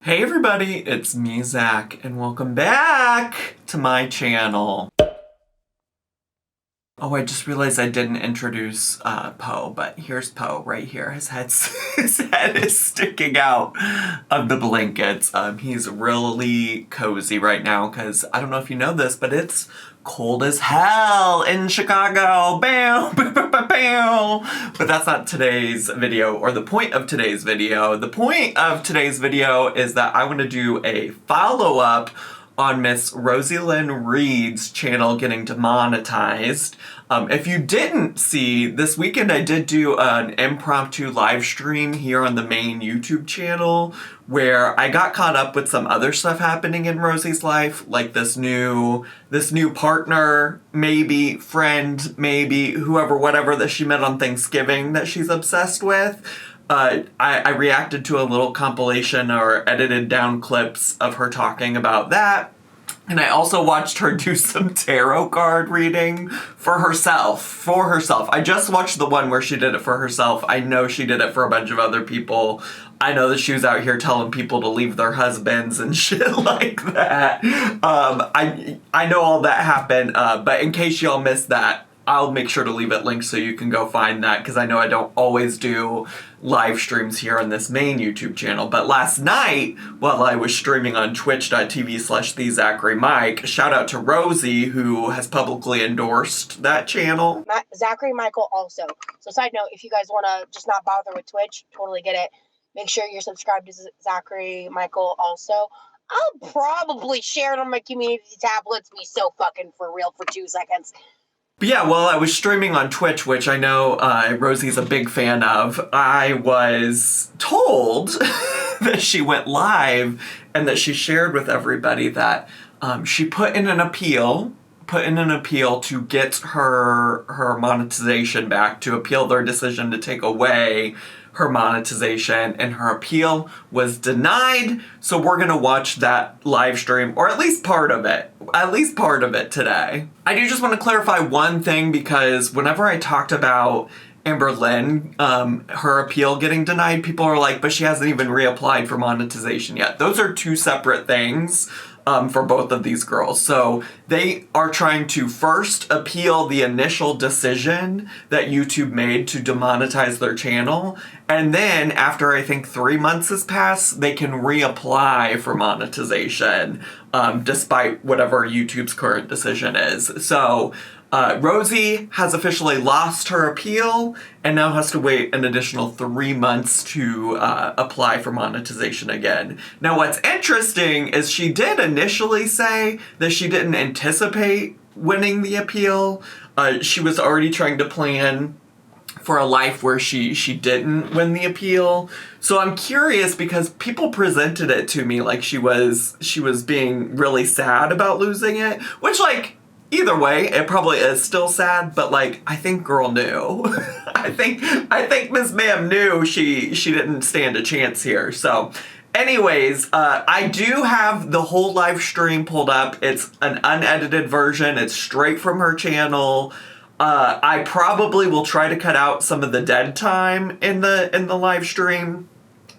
Hey everybody, it's me, Zach, and welcome back to my channel. Oh, I just realized I didn't introduce Poe, but here's Poe right here. His head is sticking out of the blankets. He's really cozy right now because I don't know if you know this, but it's cold as hell in Chicago. Bam, bam, bam, bam, bam. But that's not today's video or the point of today's video. The point of today's video is that I want to do a follow-up on Miss Rosie Lynn Reed's channel getting demonetized. If you didn't see, this weekend I did do an impromptu live stream here on the main YouTube channel where I got caught up with some other stuff happening in Rosie's life, like this new partner, maybe, friend, maybe, whoever, whatever that she met on Thanksgiving that she's obsessed with. I reacted to a little compilation or edited down clips of her talking about that. And I also watched her do some tarot card reading for herself. I just watched the one where she did it for herself. I know she did it for a bunch of other people. I know that she was out here telling people to leave their husbands and shit like that. I know all that happened, but in case y'all missed that, I'll make sure to leave it linked so you can go find that, because I know I don't always do live streams here on this main YouTube channel. But last night, while I was streaming on twitch.tv/thezacharymike, shout out to Rosie, who has publicly endorsed that channel. Zachary Michael also. So side note, if you guys want to just not bother with Twitch, totally get it. Make sure you're subscribed to Zachary Michael also. I'll probably share it on my community tab. Let's be so fucking for real for 2 seconds. But yeah, while I was streaming on Twitch, which I know Rosie's a big fan of, I was told that she went live and that she shared with everybody that she put in an appeal to get her monetization back, to appeal their decision to take away her monetization, and her appeal was denied. So we're gonna watch that live stream, or at least part of it today. I do just want to clarify one thing, because whenever I talked about Amber Lynn, her appeal getting denied, people are like, but she hasn't even reapplied for monetization yet. Those are two separate things. For both of these girls. So they are trying to first appeal the initial decision that YouTube made to demonetize their channel, and then after I think 3 months has passed, they can reapply for monetization, despite whatever YouTube's current decision is. So Rosie has officially lost her appeal and now has to wait an additional 3 months to apply for monetization again. Now, what's interesting is she did initially say that she didn't anticipate winning the appeal. She was already trying to plan for a life where she didn't win the appeal. So I'm curious, because people presented it to me like she was being really sad about losing it, which, like, either way, it probably is still sad, but, like, I think girl knew. I think Miss Ma'am knew she didn't stand a chance here. So anyways, I do have the whole live stream pulled up. It's an unedited version. It's straight from her channel. I probably will try to cut out some of the dead time in the live stream.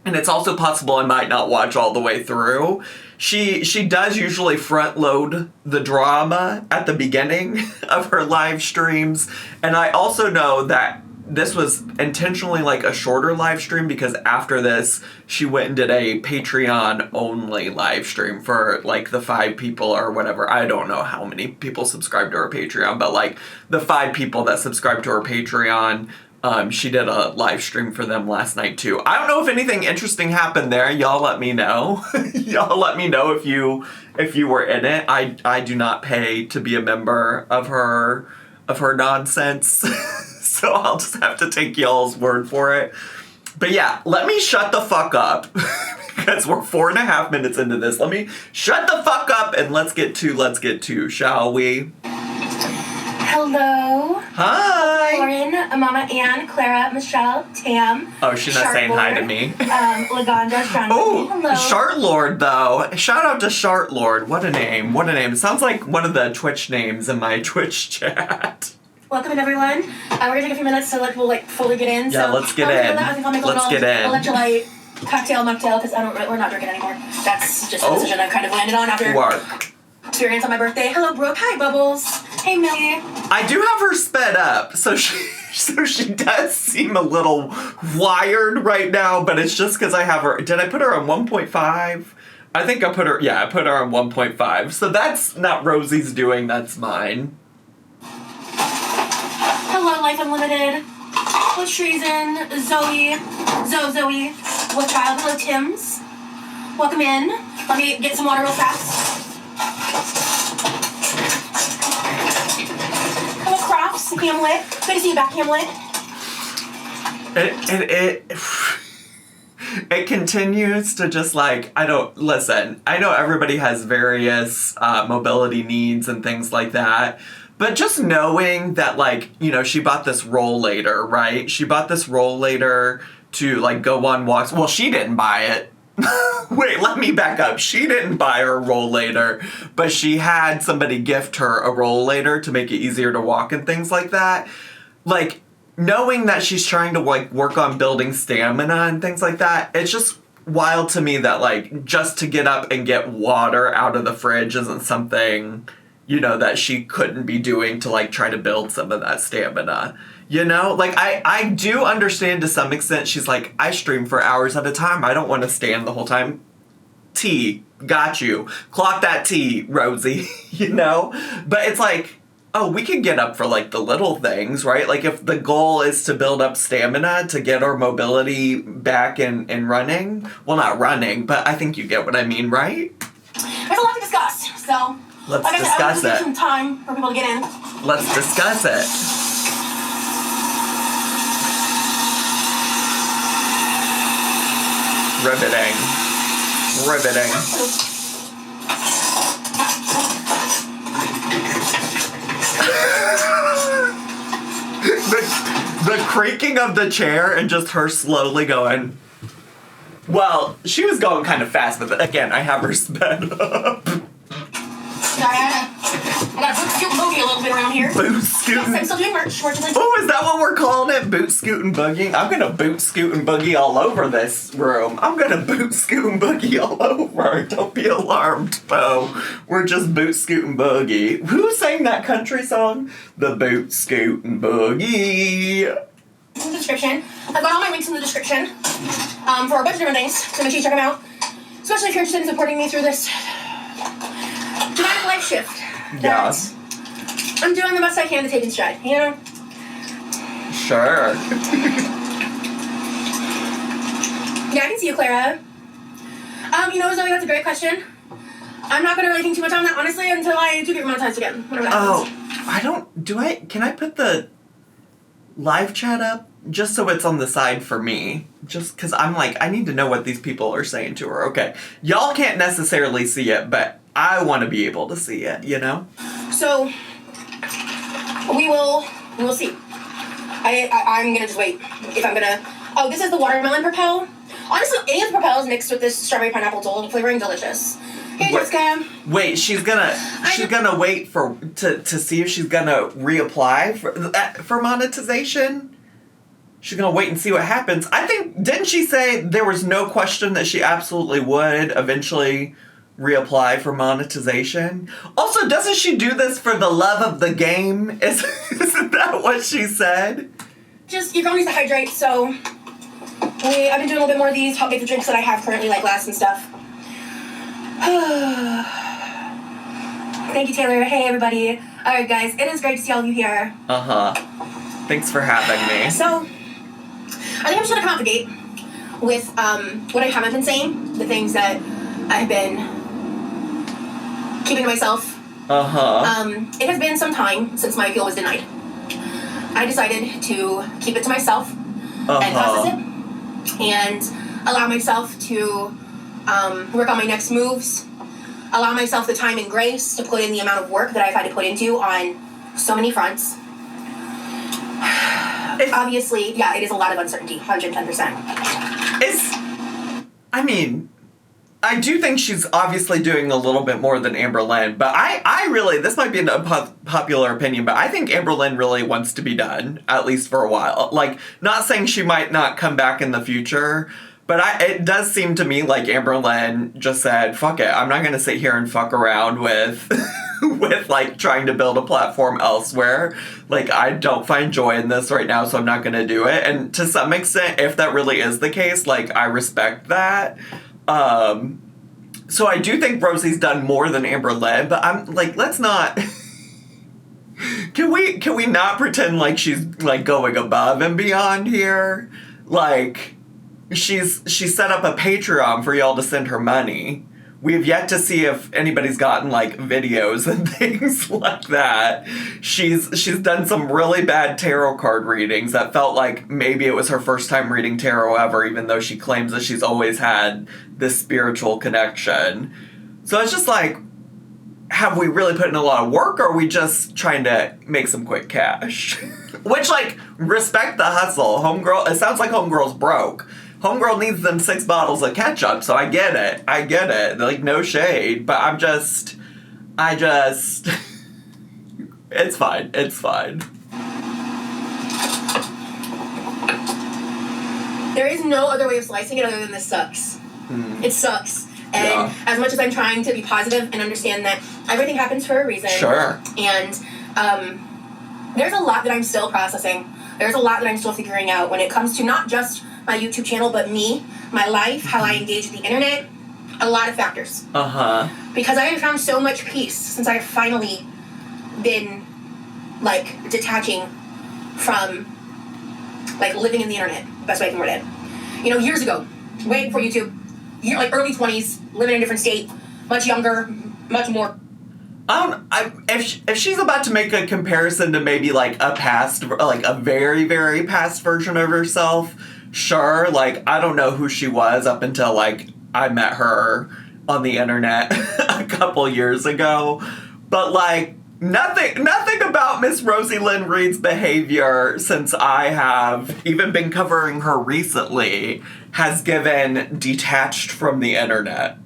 And it's also possible I might not watch all the way through. She does usually front load the drama at the beginning of her live streams. And I also know that this was intentionally like a shorter live stream, because after this, she went and did a Patreon only live stream for like the 5 people or whatever. I don't know how many people subscribe to her Patreon, but like the 5 people that subscribe to her Patreon, she did a live stream for them last night too. I don't know if anything interesting happened there. Y'all let me know. Y'all let me know if you were in it. I do not pay to be a member of her nonsense. So I'll just have to take y'all's word for it. But yeah, let me shut the fuck up because we're 4.5 minutes into this. Let me shut the fuck up and let's get to, shall we? Hello. Hi. Lauren, Mama Ann, Clara, Michelle, Tam. Oh, she's not saying hi to me. Laganda, Shana. Oh, hello. Shartlord, though. Shout out to Shartlord. What a name. It sounds like one of the Twitch names in my Twitch chat. Welcome in, everyone. We're gonna take a few minutes to fully get in. Yeah, so let's get in. I think I'll make a Let's little get in. electrolyte cocktail, mocktail, because we're not drinking anymore. That's just a decision I've kind of landed on after experience on my birthday. Hello, Brooke. Hi, Bubbles. Hey, Millie. I do have her sped up, so she does seem a little wired right now, but it's just because I have her. Did I put her on 1.5? I think I put her on 1.5. So that's not Rosie's doing, that's mine. Hello, Life Unlimited. Hello, Treason. Zoe. What child? Hello, Tim's. Welcome in. Let me get some water real fast. Hello, Crofts. Hamlet. Good to see you back, Hamlet. It continues to just like, I know everybody has various mobility needs and things like that, but just knowing that, like, you know, she bought this rollator, right? She bought this rollator to, like, go on walks. Well, she didn't buy it. Wait, let me back up. She didn't buy her rollator, but she had somebody gift her a rollator to make it easier to walk and things like that. Like, knowing that she's trying to, like, work on building stamina and things like that, it's just wild to me that, like, just to get up and get water out of the fridge isn't something, you know, that she couldn't be doing to, like, try to build some of that stamina. You know? Like, I do understand to some extent. She's like, I stream for hours at a time. I don't want to stand the whole time. T, got you. Clock that T, Rosie. You know? But it's like, oh, we can get up for, like, the little things, right? Like, if the goal is to build up stamina to get our mobility back and running. Well, not running, but I think you get what I mean, right? There's a lot to discuss, so... Let's discuss it. Some time for people to get in. Let's discuss it. Riveting. The creaking of the chair and just her slowly going. Well, she was going kind of fast, but again, I have her sped up. Sorry, I got boot scoot boogie a little bit around here. Boot scooting. Yes, I'm still doing merch. Oh, is that what we're calling it? Boot scooting boogie? I'm gonna boot scoot and boogie all over this room. I'm gonna boot scoot and boogie all over. Don't be alarmed, Bo. We're just boot scooting boogie. Who sang that country song? The boot scooting boogie. In the description. I've got all my links in the description for a bunch of different things, so make sure you check them out. Especially if you're interested in supporting me through this dramatic life shift. Yeah. I'm doing the best I can to take in stride, you know? Sure. Yeah, I can see you, Clara. You know, Zoe, that's a great question. I'm not going to really think too much on that, honestly, until I do get monetized again. Whatever that happens. Can I put the live chat up? Just so it's on the side for me. Just because I'm like, I need to know what these people are saying to her. Okay. Y'all can't necessarily see it, but I want to be able to see it, you know? So, we will see. I'm going to just wait. If I'm going to... Oh, this is the watermelon Propel. Honestly, any of the Propels mixed with this strawberry pineapple flavoring, delicious. Hey, Jessica. Wait, she's gonna wait to see if she's gonna reapply for monetization? She's gonna wait and see what happens. I think, didn't she say there was no question that she absolutely would eventually reapply for monetization? Also, doesn't she do this for the love of the game? Isn't that what she said? Just, your girl needs to hydrate, so I've been doing a little bit more of these, help make the drinks that I have currently, like glass and stuff. Thank you, Taylor. Hey, everybody. All right, guys, it is great to see all of you here. Thanks for having me. So, I think I'm just gonna come out the gate with what I haven't been saying, the things that I've been keeping to myself. It has been some time since my appeal was denied. I decided to keep it to myself and process it and allow myself to work on my next moves, allow myself the time and grace to put in the amount of work that I've had to put into on so many fronts. Obviously, yeah, it is a lot of uncertainty, 110%. I do think she's obviously doing a little bit more than Amber Lynn, but I really, this might be an unpopular opinion, but I think Amber Lynn really wants to be done, at least for a while. Like, not saying she might not come back in the future, But it does seem to me like Amber Lynn just said, fuck it, I'm not going to sit here and fuck around with, with, like, trying to build a platform elsewhere. Like, I don't find joy in this right now, so I'm not going to do it. And to some extent, if that really is the case, like, I respect that. So I do think Rosie's done more than Amber Lynn, but I'm, like, let's not... Can we not pretend like she's, like, going above and beyond here? Like... She's set up a Patreon for y'all to send her money. We have yet to see if anybody's gotten, like, videos and things like that. She's done some really bad tarot card readings that felt like maybe it was her first time reading tarot ever, even though she claims that she's always had this spiritual connection. So it's just like, have we really put in a lot of work, or are we just trying to make some quick cash? Which, like, respect the hustle. Homegirl, it sounds like Homegirl's broke. Homegirl needs them 6 bottles of ketchup, so I get it. Like, no shade, but it's fine. There is no other way of slicing it other than this sucks. It sucks. And as much as I'm trying to be positive and understand that everything happens for a reason. Sure. And there's a lot that I'm still processing. There's a lot that I'm still figuring out when it comes to not just my YouTube channel, but me, my life, how I engage with the internet, a lot of factors. Because I have found so much peace since I've finally been, like, detaching from, like, living in the internet, best way I can word it. You know, years ago, way before YouTube, like, early 20s, living in a different state, much younger, much more... If she's about to make a comparison to maybe, like, a very, very past version of herself... Sure, like, I don't know who she was up until, like, I met her on the internet a couple years ago. But, like, nothing about Miss Rosie Lynn Reed's behavior since I have even been covering her recently has given detached from the internet.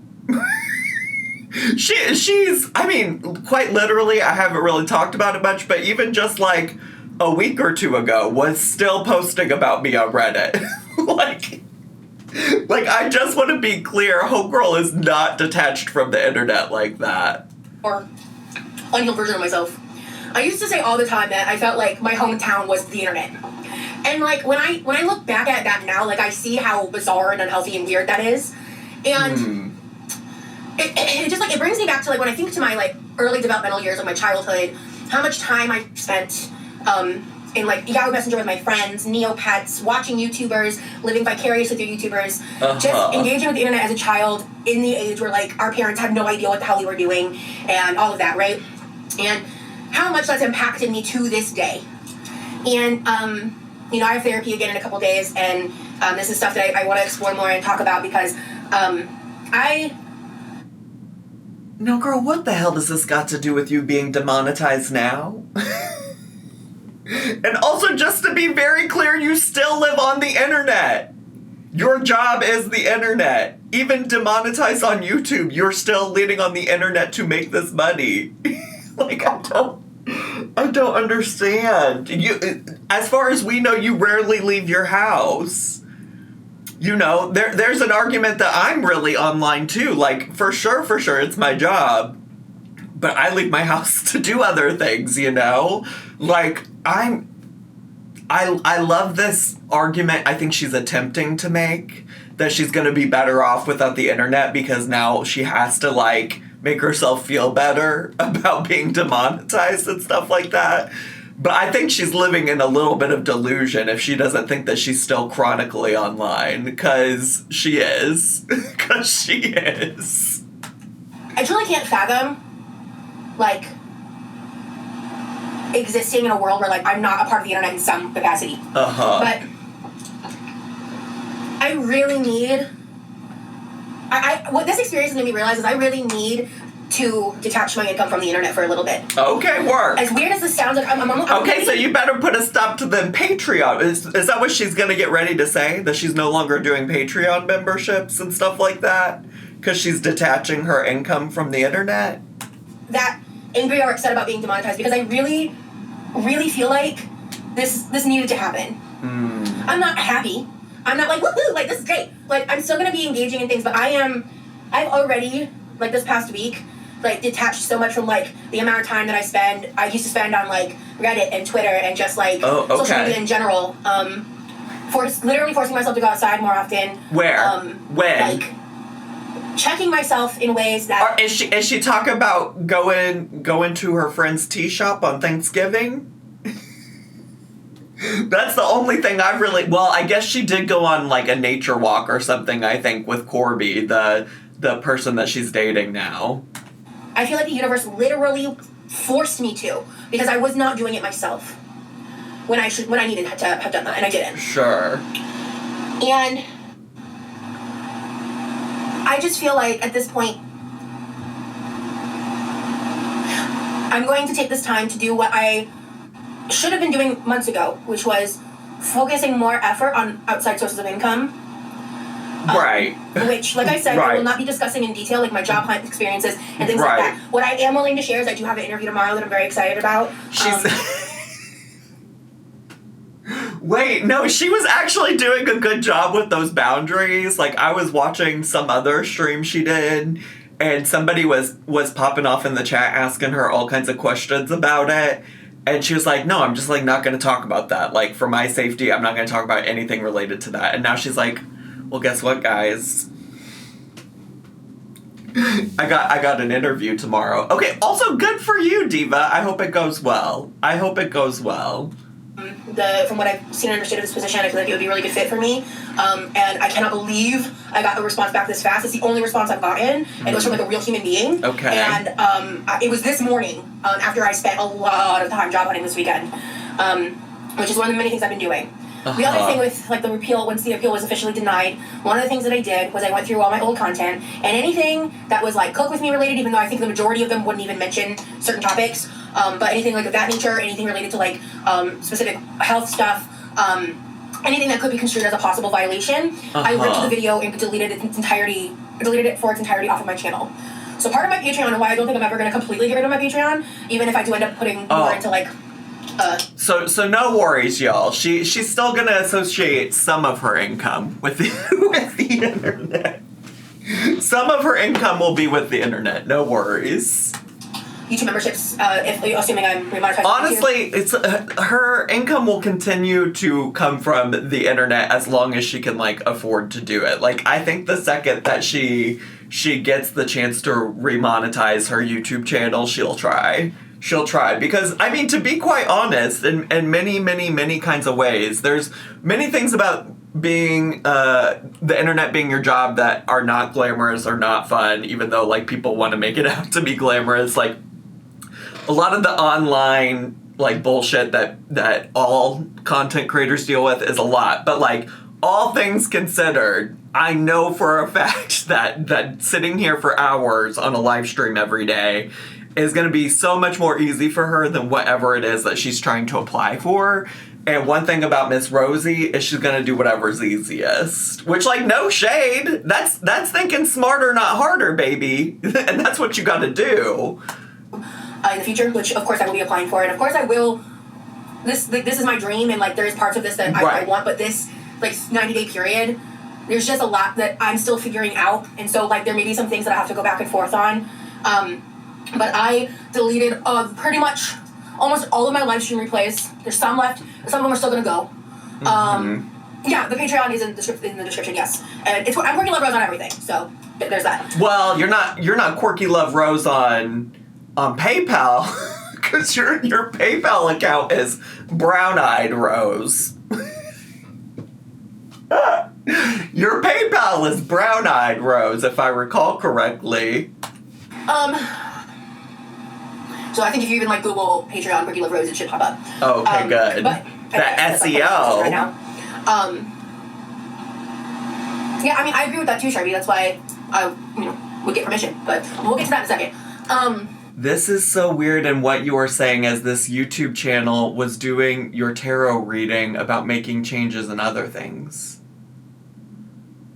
She's, I mean, quite literally, I haven't really talked about it much, but even just, like... a week or two ago was still posting about me on Reddit. like I just want to be clear, Homegirl is not detached from the internet like that. Or unhealed version of myself. I used to say all the time that I felt like my hometown was the internet. And like when I look back at that now, like I see how bizarre and unhealthy and weird that is. And it just like it brings me back to like when I think to my like early developmental years of my childhood, how much time I spent in like Yahoo Messenger with my friends, Neopets, watching YouTubers, living vicariously through YouTubers, just engaging with the internet as a child in the age where like our parents had no idea what the hell we were doing and all of that, right? And how much that's impacted me to this day. And you know, I have therapy again in a couple days, and this is stuff that I want to explore more and talk about because No, girl, what the hell does this got to do with you being demonetized now? And also, just to be very clear, you still live on the internet. Your job is the internet. Even demonetized on YouTube, you're still leading on the internet to make this money. Like, I don't understand. You, as far as we know, you rarely leave your house. You know, there's an argument that I'm really online too. Like, for sure, it's my job. But I leave my house to do other things, you know? Like, I love this argument I think she's attempting to make, that she's gonna be better off without the internet because now she has to, like, make herself feel better about being demonetized and stuff like that. But I think she's living in a little bit of delusion if she doesn't think that she's still chronically online, because she is. Because she is. I truly can't fathom, like, existing in a world where, like, I'm not a part of the internet in some capacity. But I really need... what this experience made me realize is I really need to detach my income from the internet for a little bit. Okay, work. As weird as this sounds, like I'm okay, so you better put a stop to the Patreon. Is that what she's gonna get ready to say? That she's no longer doing Patreon memberships and stuff like that? Because she's detaching her income from the internet? That angry or upset about being demonetized, because I really, really feel like this needed to happen. I'm not happy. I'm not like, woohoo, like, this is great. Like, I'm still going to be engaging in things, but I've already, like, this past week, like, detached so much from, like, the amount of time that I used to spend on, like, Reddit and Twitter and just, like, social media in general. Literally forcing myself to go outside more often. Where? When? Like, checking myself in ways that... Is she talking about going to her friend's tea shop on Thanksgiving? That's the only thing I've really... Well, I guess she did go on, like, a nature walk or something, I think, with Corby, the person that she's dating now. I feel like the universe literally forced me to, because I was not doing it myself when I needed to have done that, and I didn't. Sure. And I just feel like, at this point, I'm going to take this time to do what I should have been doing months ago, which was focusing more effort on outside sources of income. Right. Which, like I said, I will not be discussing in detail, like my job hunt experiences and things like that. What I am willing to share is I do have an interview tomorrow that I'm very excited about. Wait, no, she was actually doing a good job with those boundaries. Like, I was watching some other stream she did, and somebody was popping off in the chat asking her all kinds of questions about it. And she was like, no, I'm just, like, not going to talk about that. Like, for my safety, I'm not going to talk about anything related to that. And now she's like, well, guess what, guys? I got an interview tomorrow. Okay, also good for you, Diva. I hope it goes well. From what I've seen and understood of this position, I feel like it would be a really good fit for me. And I cannot believe I got the response back this fast. It's the only response I've gotten. And it was from, like, a real human being. Okay. And it was this morning, after I spent a lot of time job hunting this weekend, which is one of the many things I've been doing. The other thing with, like, the repeal, once the appeal was officially denied, one of the things that I did was I went through all my old content, and anything that was, like, Cook With Me related, even though I think the majority of them wouldn't even mention certain topics, but anything, like, of that nature, anything related to, like, specific health stuff, anything that could be construed as a possible violation, I ripped the video and deleted it for its entirety off of my channel. So part of my Patreon, and why I don't think I'm ever going to completely get rid of my Patreon, even if I do end up putting more into, like... So no worries, y'all. She's still gonna associate some of her income with the internet. Some of her income will be with the internet. No worries. YouTube memberships, assuming I'm remonetized. Honestly, it's her income will continue to come from the internet as long as she can, like, afford to do it. Like, I think the second that she gets the chance to remonetize her YouTube channel, she'll try. Because, I mean, to be quite honest, in many, many, many kinds of ways, there's many things about being, the internet being your job that are not glamorous or not fun, even though, like, people want to make it out to be glamorous. Like, a lot of the online, like, bullshit that all content creators deal with is a lot. But, like, all things considered, I know for a fact that sitting here for hours on a live stream every day is going to be so much more easy for her than whatever it is that she's trying to apply for. And one thing about Miss Rosie is she's going to do whatever's easiest. Which, like, no shade. That's thinking smarter, not harder, baby. And that's what you got to do. In the future, which, of course, I will be applying for. And, of course, I will... This is my dream, and, like, there's parts of this that I want. But this, like, 90-day period, there's just a lot that I'm still figuring out. And so, like, there may be some things that I have to go back and forth on. But I deleted pretty much almost all of my live stream replays. There's some left. Some of them are still going to go. Yeah, the Patreon is in the description, yes. And it's I'm Quirky Love Rose on everything, so there's that. Well, you're not Quirky Love Rose on PayPal, because your PayPal account is Brown Eyed Rose. Your PayPal is Brown Eyed Rose, if I recall correctly. So I think if you even, like, Google Patreon Quirky Love Rose, it should pop up. Okay, good. But that SEO. Right now. Yeah, I mean, I agree with that too, Sharpie. That's why I, would get permission. But we'll get to that in a second. This is so weird, and what you are saying is this YouTube channel was doing your tarot reading about making changes and other things.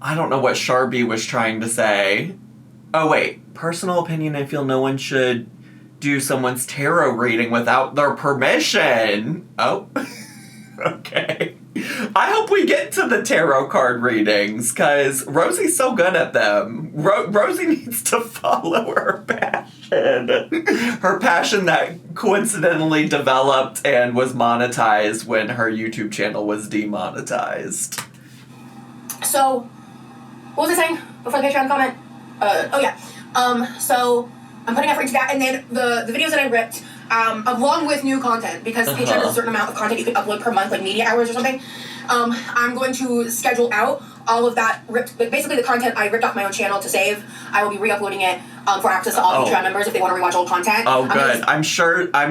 I don't know what Sharpie was trying to say. Oh, wait. Personal opinion, I feel no one should do someone's tarot reading without their permission. Oh. Okay. I hope we get to the tarot card readings, because Rosie's so good at them. Rosie needs to follow her passion. Her passion that coincidentally developed and was monetized when her YouTube channel was demonetized. So, what was I saying before the Patreon comment? So I'm putting effort into that, and then the videos that I ripped, along with new content, because Patreon has a certain amount of content you can upload per month, like media hours or something. I'm going to schedule out all of that ripped, basically the content I ripped off my own channel to save. I will be re-uploading it for access to all Patreon members if they want to rewatch old content. Oh, good. I'm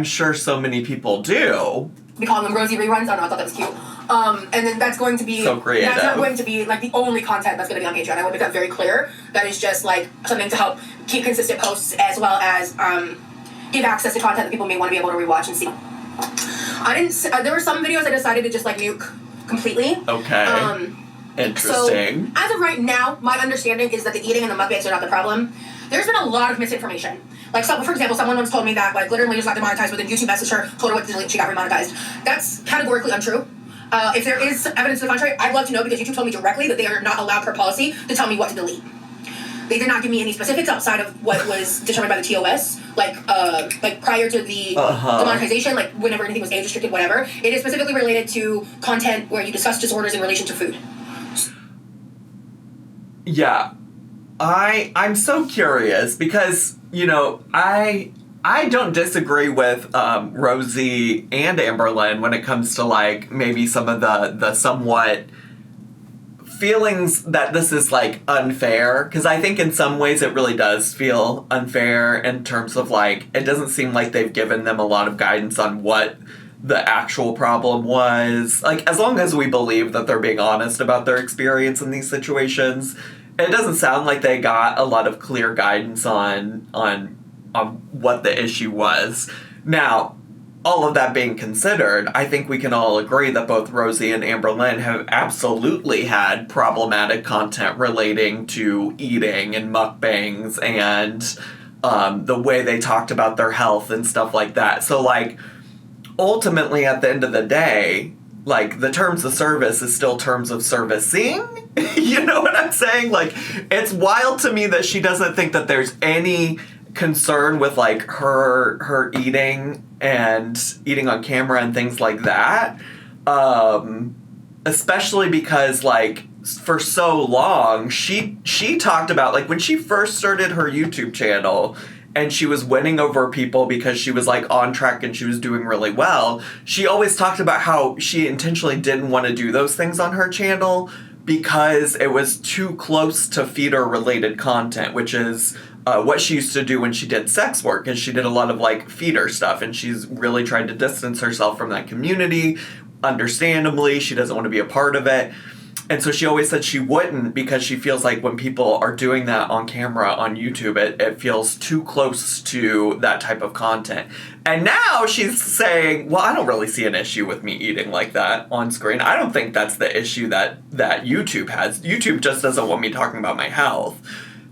sure so many people do. We call them Rosie reruns. Oh no, I thought that was cute. And then that's going to be so creative. That's not going to be like the only content that's going to be on Patreon. I want to make that very clear. That is just like something to help keep consistent posts, as well as give access to content that people may want to be able to rewatch and see. There were some videos I decided to just like nuke completely. Okay. Interesting. So, as of right now, my understanding is that the eating and the mukbangs are not the problem. There's been a lot of misinformation. Like, so, for example, someone once told me that, like, literally just got demonetized, but then YouTube messaged her, told her what to delete, she got remonetized. That's categorically untrue. If there is evidence to the contrary, I'd love to know, because YouTube told me directly that they are not allowed per policy to tell me what to delete. They did not give me any specifics outside of what was determined by the TOS, like prior to the demonetization, like whenever anything was age restricted, whatever. It is specifically related to content where you discuss disorders in relation to food. Yeah. I'm so curious because, you know, I don't disagree with Rosie and Amberlynn when it comes to, like, maybe some of the somewhat feelings that this is, like, unfair. Because I think in some ways it really does feel unfair in terms of, like, it doesn't seem like they've given them a lot of guidance on what the actual problem was. Like, as long as we believe that they're being honest about their experience in these situations, it doesn't sound like they got a lot of clear guidance on what the issue was. Now, all of that being considered, I think we can all agree that both Rosie and Amberlynn have absolutely had problematic content relating to eating and mukbangs and the way they talked about their health and stuff like that. So, like, ultimately, at the end of the day, like, the terms of service is still terms of servicing. You know what I'm saying? Like, it's wild to me that she doesn't think that there's any concern with, like, her eating and eating on camera and things like that. Especially because, like, for so long, she talked about, like, when she first started her YouTube channel and she was winning over people because she was, like, on track and she was doing really well, she always talked about how she intentionally didn't want to do those things on her channel because it was too close to feeder-related content, which is what she used to do when she did sex work, and she did a lot of, like, feeder stuff, and she's really tried to distance herself from that community. Understandably, she doesn't want to be a part of it. And so she always said she wouldn't because she feels like when people are doing that on camera on YouTube, it feels too close to that type of content. And now she's saying, well, I don't really see an issue with me eating like that on screen. I don't think that's the issue that YouTube has. YouTube just doesn't want me talking about my health.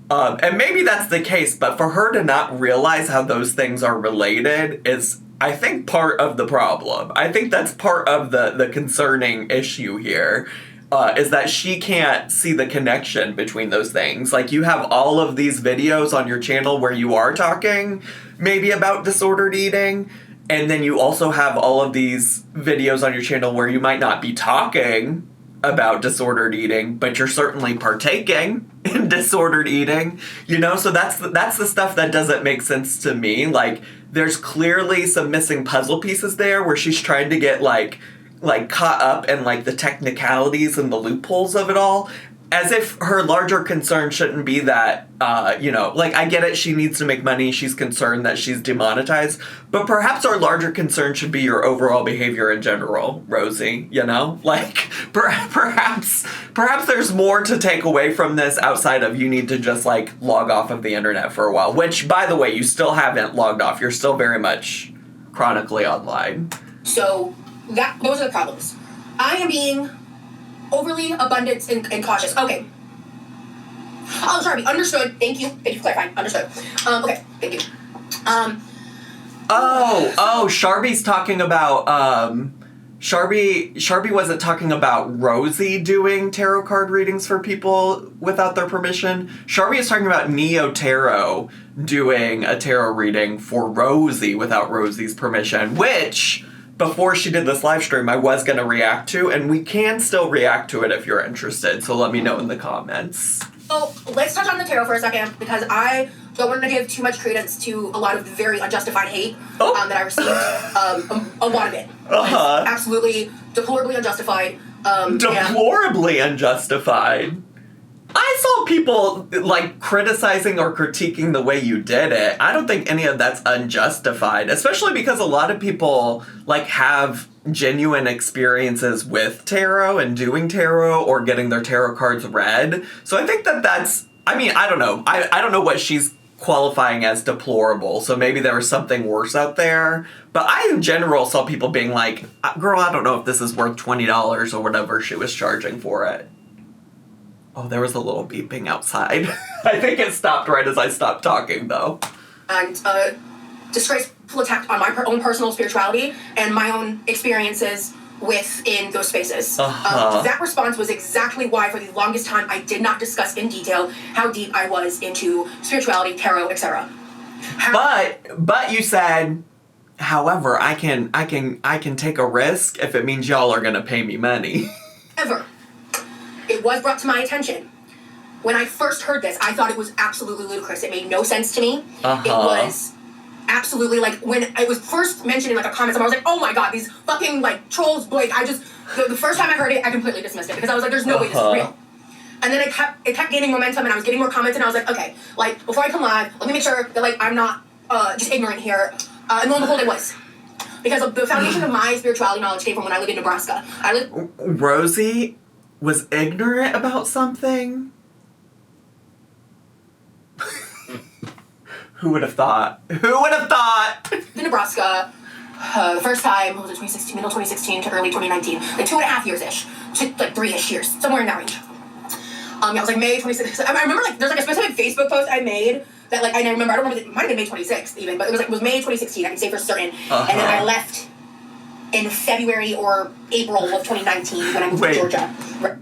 And maybe that's the case, but for her to not realize how those things are related is, I think, part of the problem. I think that's part of the concerning issue here. Is that she can't see the connection between those things. Like, you have all of these videos on your channel where you are talking maybe about disordered eating, and then you also have all of these videos on your channel where you might not be talking about disordered eating, but you're certainly partaking in disordered eating, you know? So that's the stuff that doesn't make sense to me. Like, there's clearly some missing puzzle pieces there where she's trying to get, like caught up in, like, the technicalities and the loopholes of it all, as if her larger concern shouldn't be that, you know, like, I get it, she needs to make money, she's concerned that she's demonetized, but perhaps our larger concern should be your overall behavior in general, Rosie, you know? Like, perhaps there's more to take away from this outside of you need to just, like, log off of the internet for a while, which, by the way, you still haven't logged off, you're still very much chronically online. So those are the problems. I am being overly abundant and cautious. Okay. Oh, sorry. Understood. Thank you. Thank you for clarifying. Understood. Okay. Thank you. Oh, Sharby's talking about, Sharby wasn't talking about Rosie doing tarot card readings for people without their permission. Sharby is talking about Neo Tarot doing a tarot reading for Rosie without Rosie's permission, which, before she did this live stream, I was going to react to, and we can still react to it if you're interested, so let me know in the comments. So, let's touch on the tarot for a second, because I don't want to give too much credence to a lot of the very unjustified hate that I received. A lot of it. Absolutely deplorably unjustified. Deplorably unjustified? I saw people, like, criticizing or critiquing the way you did it. I don't think any of that's unjustified, especially because a lot of people, like, have genuine experiences with tarot and doing tarot or getting their tarot cards read. So I think that's, I mean, I don't know. I don't know what she's qualifying as deplorable, so maybe there was something worse out there. But I, in general, saw people being like, girl, I don't know if this is worth $20 or whatever she was charging for it. Oh, there was a little beeping outside. I think it stopped right as I stopped talking, though. And disgraceful attack on my own personal spirituality and my own experiences within those spaces. That response was exactly why, for the longest time, I did not discuss in detail how deep I was into spirituality, tarot, etc. But you said, however, I can take a risk if it means y'all are gonna pay me money. Ever. It was brought to my attention. When I first heard this, I thought it was absolutely ludicrous. It made no sense to me. It was absolutely, like, when it was first mentioned in, like, a comment, I was like, oh my god, these fucking, like, trolls, like, the first time I heard it, I completely dismissed it, because I was like, there's no way this is real. And then it kept gaining momentum, and I was getting more comments, and I was like, okay, like, before I come live, let me make sure that, like, I'm not just ignorant here. And lo and behold, it was. Because the foundation of my spirituality knowledge came from when I lived in Nebraska. Rosie was ignorant about something? Who would have thought? Who would have thought? In Nebraska, the first time, what was it, middle 2016 to early 2019, like 2.5 years-ish, like 3-ish years, somewhere in that range. Yeah, it was like May 26th. I remember, like, there's like a specific Facebook post I made that, like, I don't remember, it might have been May 26th even, but it was May 2016, I can say for certain. And then I left in February or April of 2019 when I moved to Georgia.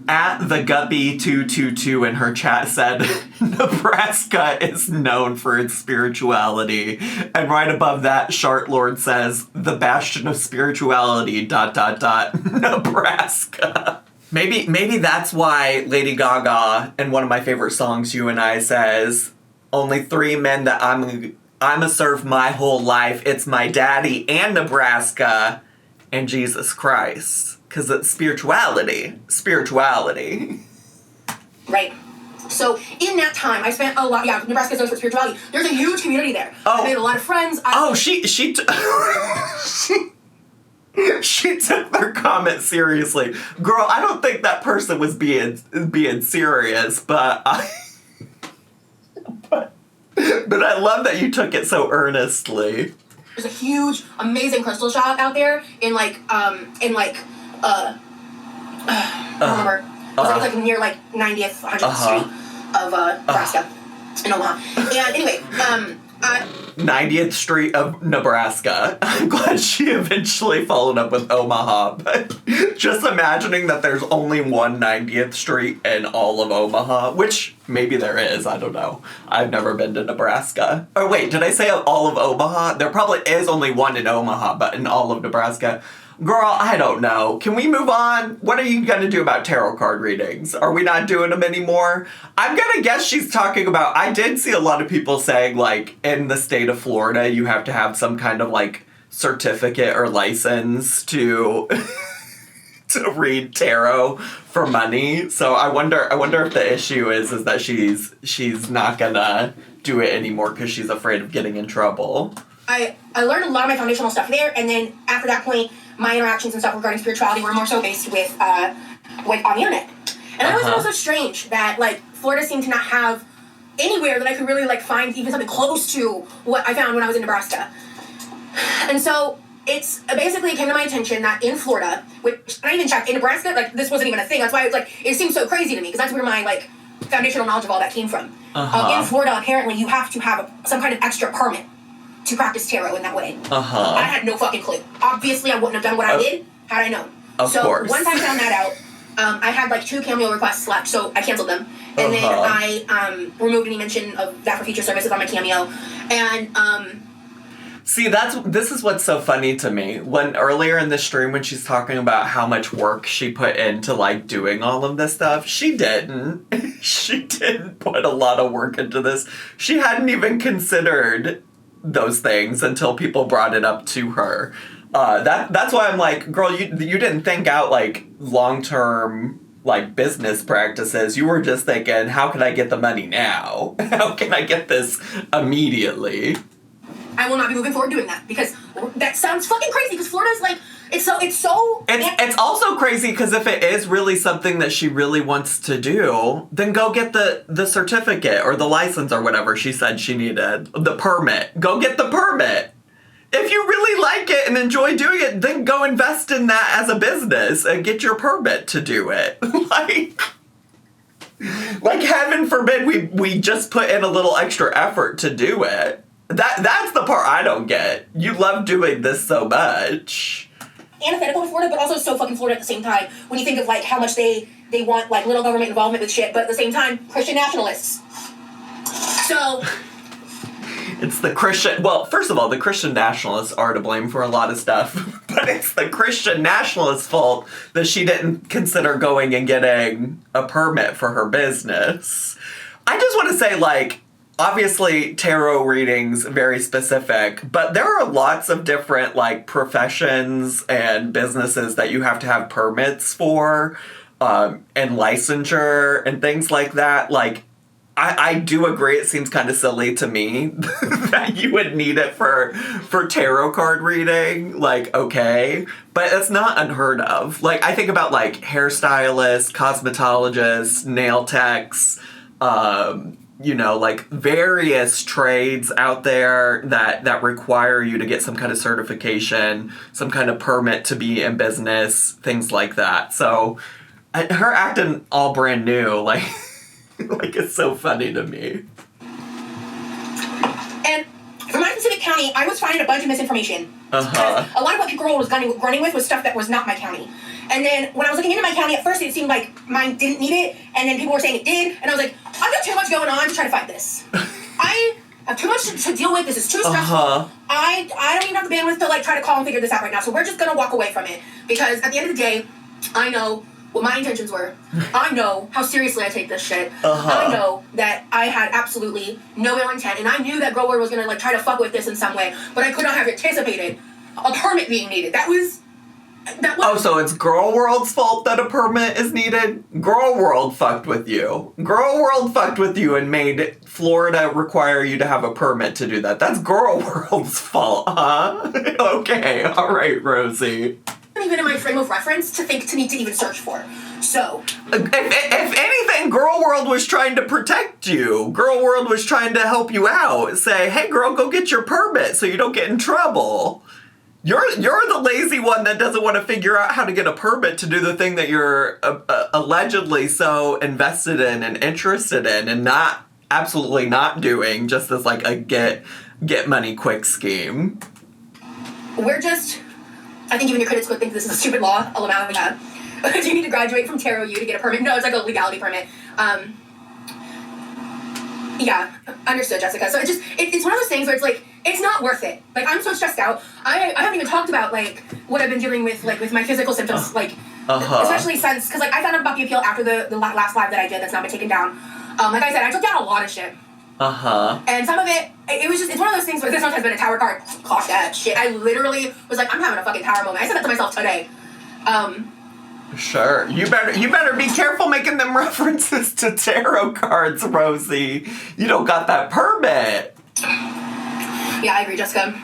At the Guppy222 in her chat said, Nebraska is known for its spirituality. And right above that, Shartlord says, the bastion of spirituality, ... Nebraska. Maybe that's why Lady Gaga, in one of my favorite songs, You and I, says, only 3 men that I'ma serve my whole life. It's my daddy and Nebraska and Jesus Christ. Because it's spirituality. Spirituality. Right. So, in that time, I spent a lot... Yeah, Nebraska's known for spirituality. There's a huge community there. I made a lot of friends. She took their comment seriously. Girl, I don't think that person was being serious, but but I love that you took it so earnestly. There's a huge, amazing crystal shop out there in I don't remember. It was like near like 90th, 100th Street of Nebraska in Omaha. And anyway, 90th Street of Nebraska. I'm glad she eventually followed up with Omaha, but just imagining that there's only one 90th Street in all of Omaha, which maybe there is, I don't know. I've never been to Nebraska. Or wait, did I say all of Omaha? There probably is only one in Omaha, but in all of Nebraska. Girl, I don't know. Can we move on? What are you going to do about tarot card readings? Are we not doing them anymore? I'm going to guess she's talking about... I did see a lot of people saying, like, in the state of Florida, you have to have some kind of, like, certificate or license to to read tarot for money. So I wonder if the issue is that she's not going to do it anymore because she's afraid of getting in trouble. I learned a lot of my foundational stuff there, and then after that point, my interactions and stuff regarding spirituality were more so based with on the internet. And I was also strange that, like, Florida seemed to not have anywhere that I could really, like, find even something close to what I found when I was in Nebraska. And so it's basically came to my attention that in Florida, which I even checked, in Nebraska, like, this wasn't even a thing. That's why it's like, it seems so crazy to me, because that's where my, like, foundational knowledge of all that came from. In Florida, apparently, you have to have some kind of extra permit to practice tarot in that way. I had no fucking clue. Obviously, I wouldn't have done what I did had I known. Of course. Once I found that out, I had like 2 Cameo requests left, so I canceled them. And then I removed any mention of that for future services on my Cameo. And see, this is what's so funny to me. When earlier in the stream when she's talking about how much work she put into like doing all of this stuff, she didn't. She didn't put a lot of work into this. She hadn't even considered those things until people brought it up to her. That's why I'm like, girl, you didn't think out like long-term like business practices. You were just thinking, how can I get the money now? How can I get this immediately? I will not be moving forward doing that because that sounds fucking crazy because Florida's like, it's It's also crazy because if it is really something that she really wants to do, then go get the certificate or the license or whatever she said she needed. The permit. Go get the permit. If you really like it and enjoy doing it, then go invest in that as a business and get your permit to do it. like heaven forbid we just put in a little extra effort to do it. That's the part I don't get. You love doing this so much. Antithetical to Florida, but also so fucking Florida at the same time. When you think of like how much they want like little government involvement with shit, but at the same time, Christian nationalists. So it's the Christian... Well, first of all, the Christian nationalists are to blame for a lot of stuff. But it's the Christian nationalists' fault that she didn't consider going and getting a permit for her business. I just want to say, like, obviously, tarot readings, very specific. But there are lots of different, like, professions and businesses that you have to have permits for. And licensure and things like that. Like, I do agree it seems kind of silly to me that you would need it for tarot card reading. Like, okay. But it's not unheard of. Like, I think about, like, hairstylists, cosmetologists, nail techs, like, various trades out there that require you to get some kind of certification, some kind of permit to be in business, things like that. So, her acting all brand new, like... like, it's so funny to me. And for my specific county, I was finding a bunch of misinformation. A lot of what people was running with was stuff that was not my county. And then when I was looking into my county, at first it seemed like mine didn't need it, and then people were saying it did, and I was like, I've got too much going on to try to fight this. I have too much to deal with. This is too stressful. I don't even have the bandwidth to like try to call and figure this out right now, so we're just gonna walk away from it. Because at the end of the day, I know what my intentions were. I know how seriously I take this shit. I know that I had absolutely no ill intent, and I knew that Grower was gonna like try to fuck with this in some way, but I could not have anticipated a permit being needed. That was. Oh, so it's Girl World's fault that a permit is needed? Girl World fucked with you. Girl World fucked with you and made Florida require you to have a permit to do that. That's Girl World's fault, huh? Okay, all right, Rosie. Even in my frame of reference to need to even search for. So if anything, Girl World was trying to protect you. Girl World was trying to help you out. Say, hey girl, go get your permit so you don't get in trouble. You're the lazy one that doesn't want to figure out how to get a permit to do the thing that you're allegedly so invested in and interested in and absolutely not doing just as like a get money quick scheme. I think even your critics would think this is a stupid law allowing that. Do you need to graduate from Tarot U to get a permit? No, it's like a legality permit. Yeah, understood, Jessica. So it's one of those things where it's like, it's not worth it. Like, I'm so stressed out. I haven't even talked about, like, what I've been dealing with, like, with my physical symptoms, especially since, because, like, I found out about the appeal after the last live that I did that's not been taken down. Like I said, I took down a lot of shit. And some of it was just, it's one of those things where this one has been a tower card. Gosh, that shit. I literally was like, I'm having a fucking tower moment. I said that to myself today. Sure. You better be careful making them references to tarot cards, Rosie. You don't got that permit. Yeah, I agree, Jessica.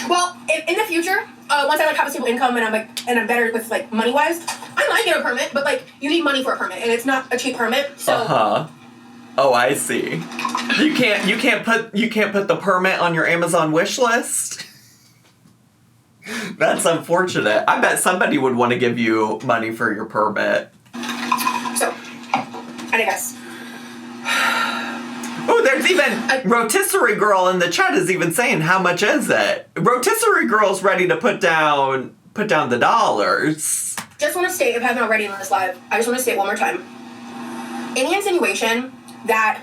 Well, in the future, once I like have a stable income and I'm better with like money wise, I might get a permit, but like you need money for a permit and it's not a cheap permit. So Oh, I see. You can't put the permit on your Amazon wish list? That's unfortunate. I bet somebody would want to give you money for your permit. So, I guess. Oh, there's even Rotisserie Girl in the chat is even saying how much is it? Rotisserie Girl's ready to put down put down the dollars. Just want to state, if I haven't already on this live, I just want to state one more time. Any insinuation that,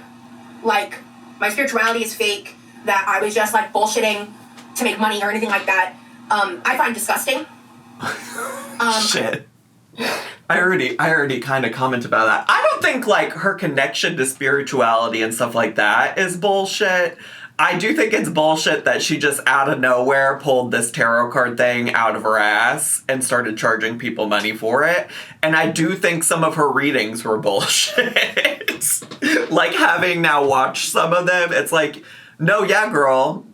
like, my spirituality is fake, that I was just, like, bullshitting to make money or anything like that, I find disgusting. Shit. I already kind of commented about that. I don't think, like, her connection to spirituality and stuff like that is bullshit. I do think it's bullshit that she just out of nowhere pulled this tarot card thing out of her ass and started charging people money for it. And I do think some of her readings were bullshit. Like, having now watched some of them, it's like, no, yeah, girl,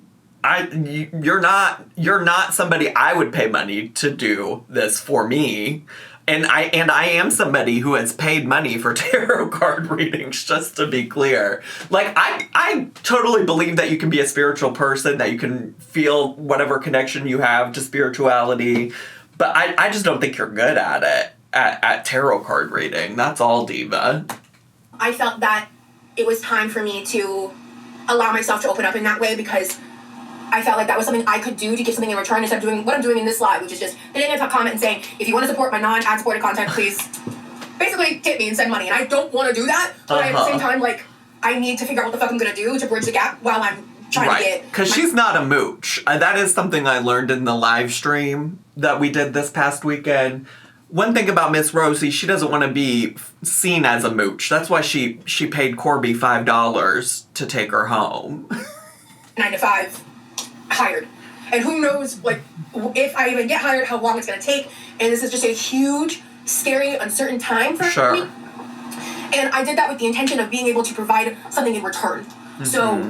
you're not somebody I would pay money to do this for me. And I am somebody who has paid money for tarot card readings, just to be clear. Like, I totally believe that you can be a spiritual person, that you can feel whatever connection you have to spirituality, but I just don't think you're good at it, at tarot card reading. That's all, Diva. I felt that it was time for me to allow myself to open up in that way, because I felt like that was something I could do to get something in return instead of doing what I'm doing in this live, which is just hitting a comment and saying, if you want to support my non-ad supported content, please basically tip me and send money. And I don't want to do that, but at the same time, like, I need to figure out what the fuck I'm going to do to bridge the gap while I'm trying to get... Because she's not a mooch. That is something I learned in the live stream that we did this past weekend. One thing about Miss Rosie, she doesn't want to be seen as a mooch. That's why she paid Corby $5 to take her home. 9 to 5. Hired. And who knows, like, if I even get hired, how long it's going to take. And this is just a huge, scary, uncertain time for me. And I did that with the intention of being able to provide something in return. Mm-hmm. So,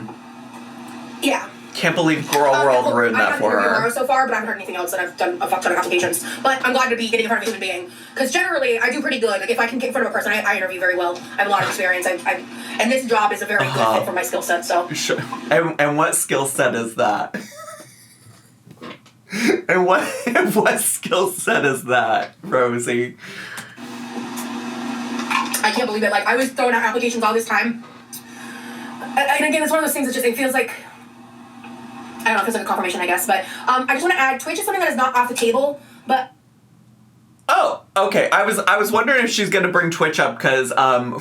yeah. Can't believe Girl World ruined that for her. I haven't so far, but I haven't heard anything else, and I've done a fuck ton of applications. But I'm glad to be getting in front of a human being. Because generally, I do pretty good. Like, if I can get in front of a person, I interview very well. I have a lot of experience. And this job is a very good fit for my skill set, so. Sure. And what skill set is that? And what skill set is that, Rosie? I can't believe it. Like, I was throwing out applications all this time. And again, it's one of those things that just, it feels like, I don't know, it feels like a confirmation, I guess. But I just want to add, Twitch is something that is not off the table, but... Oh, okay. I was wondering if she's going to bring Twitch up, because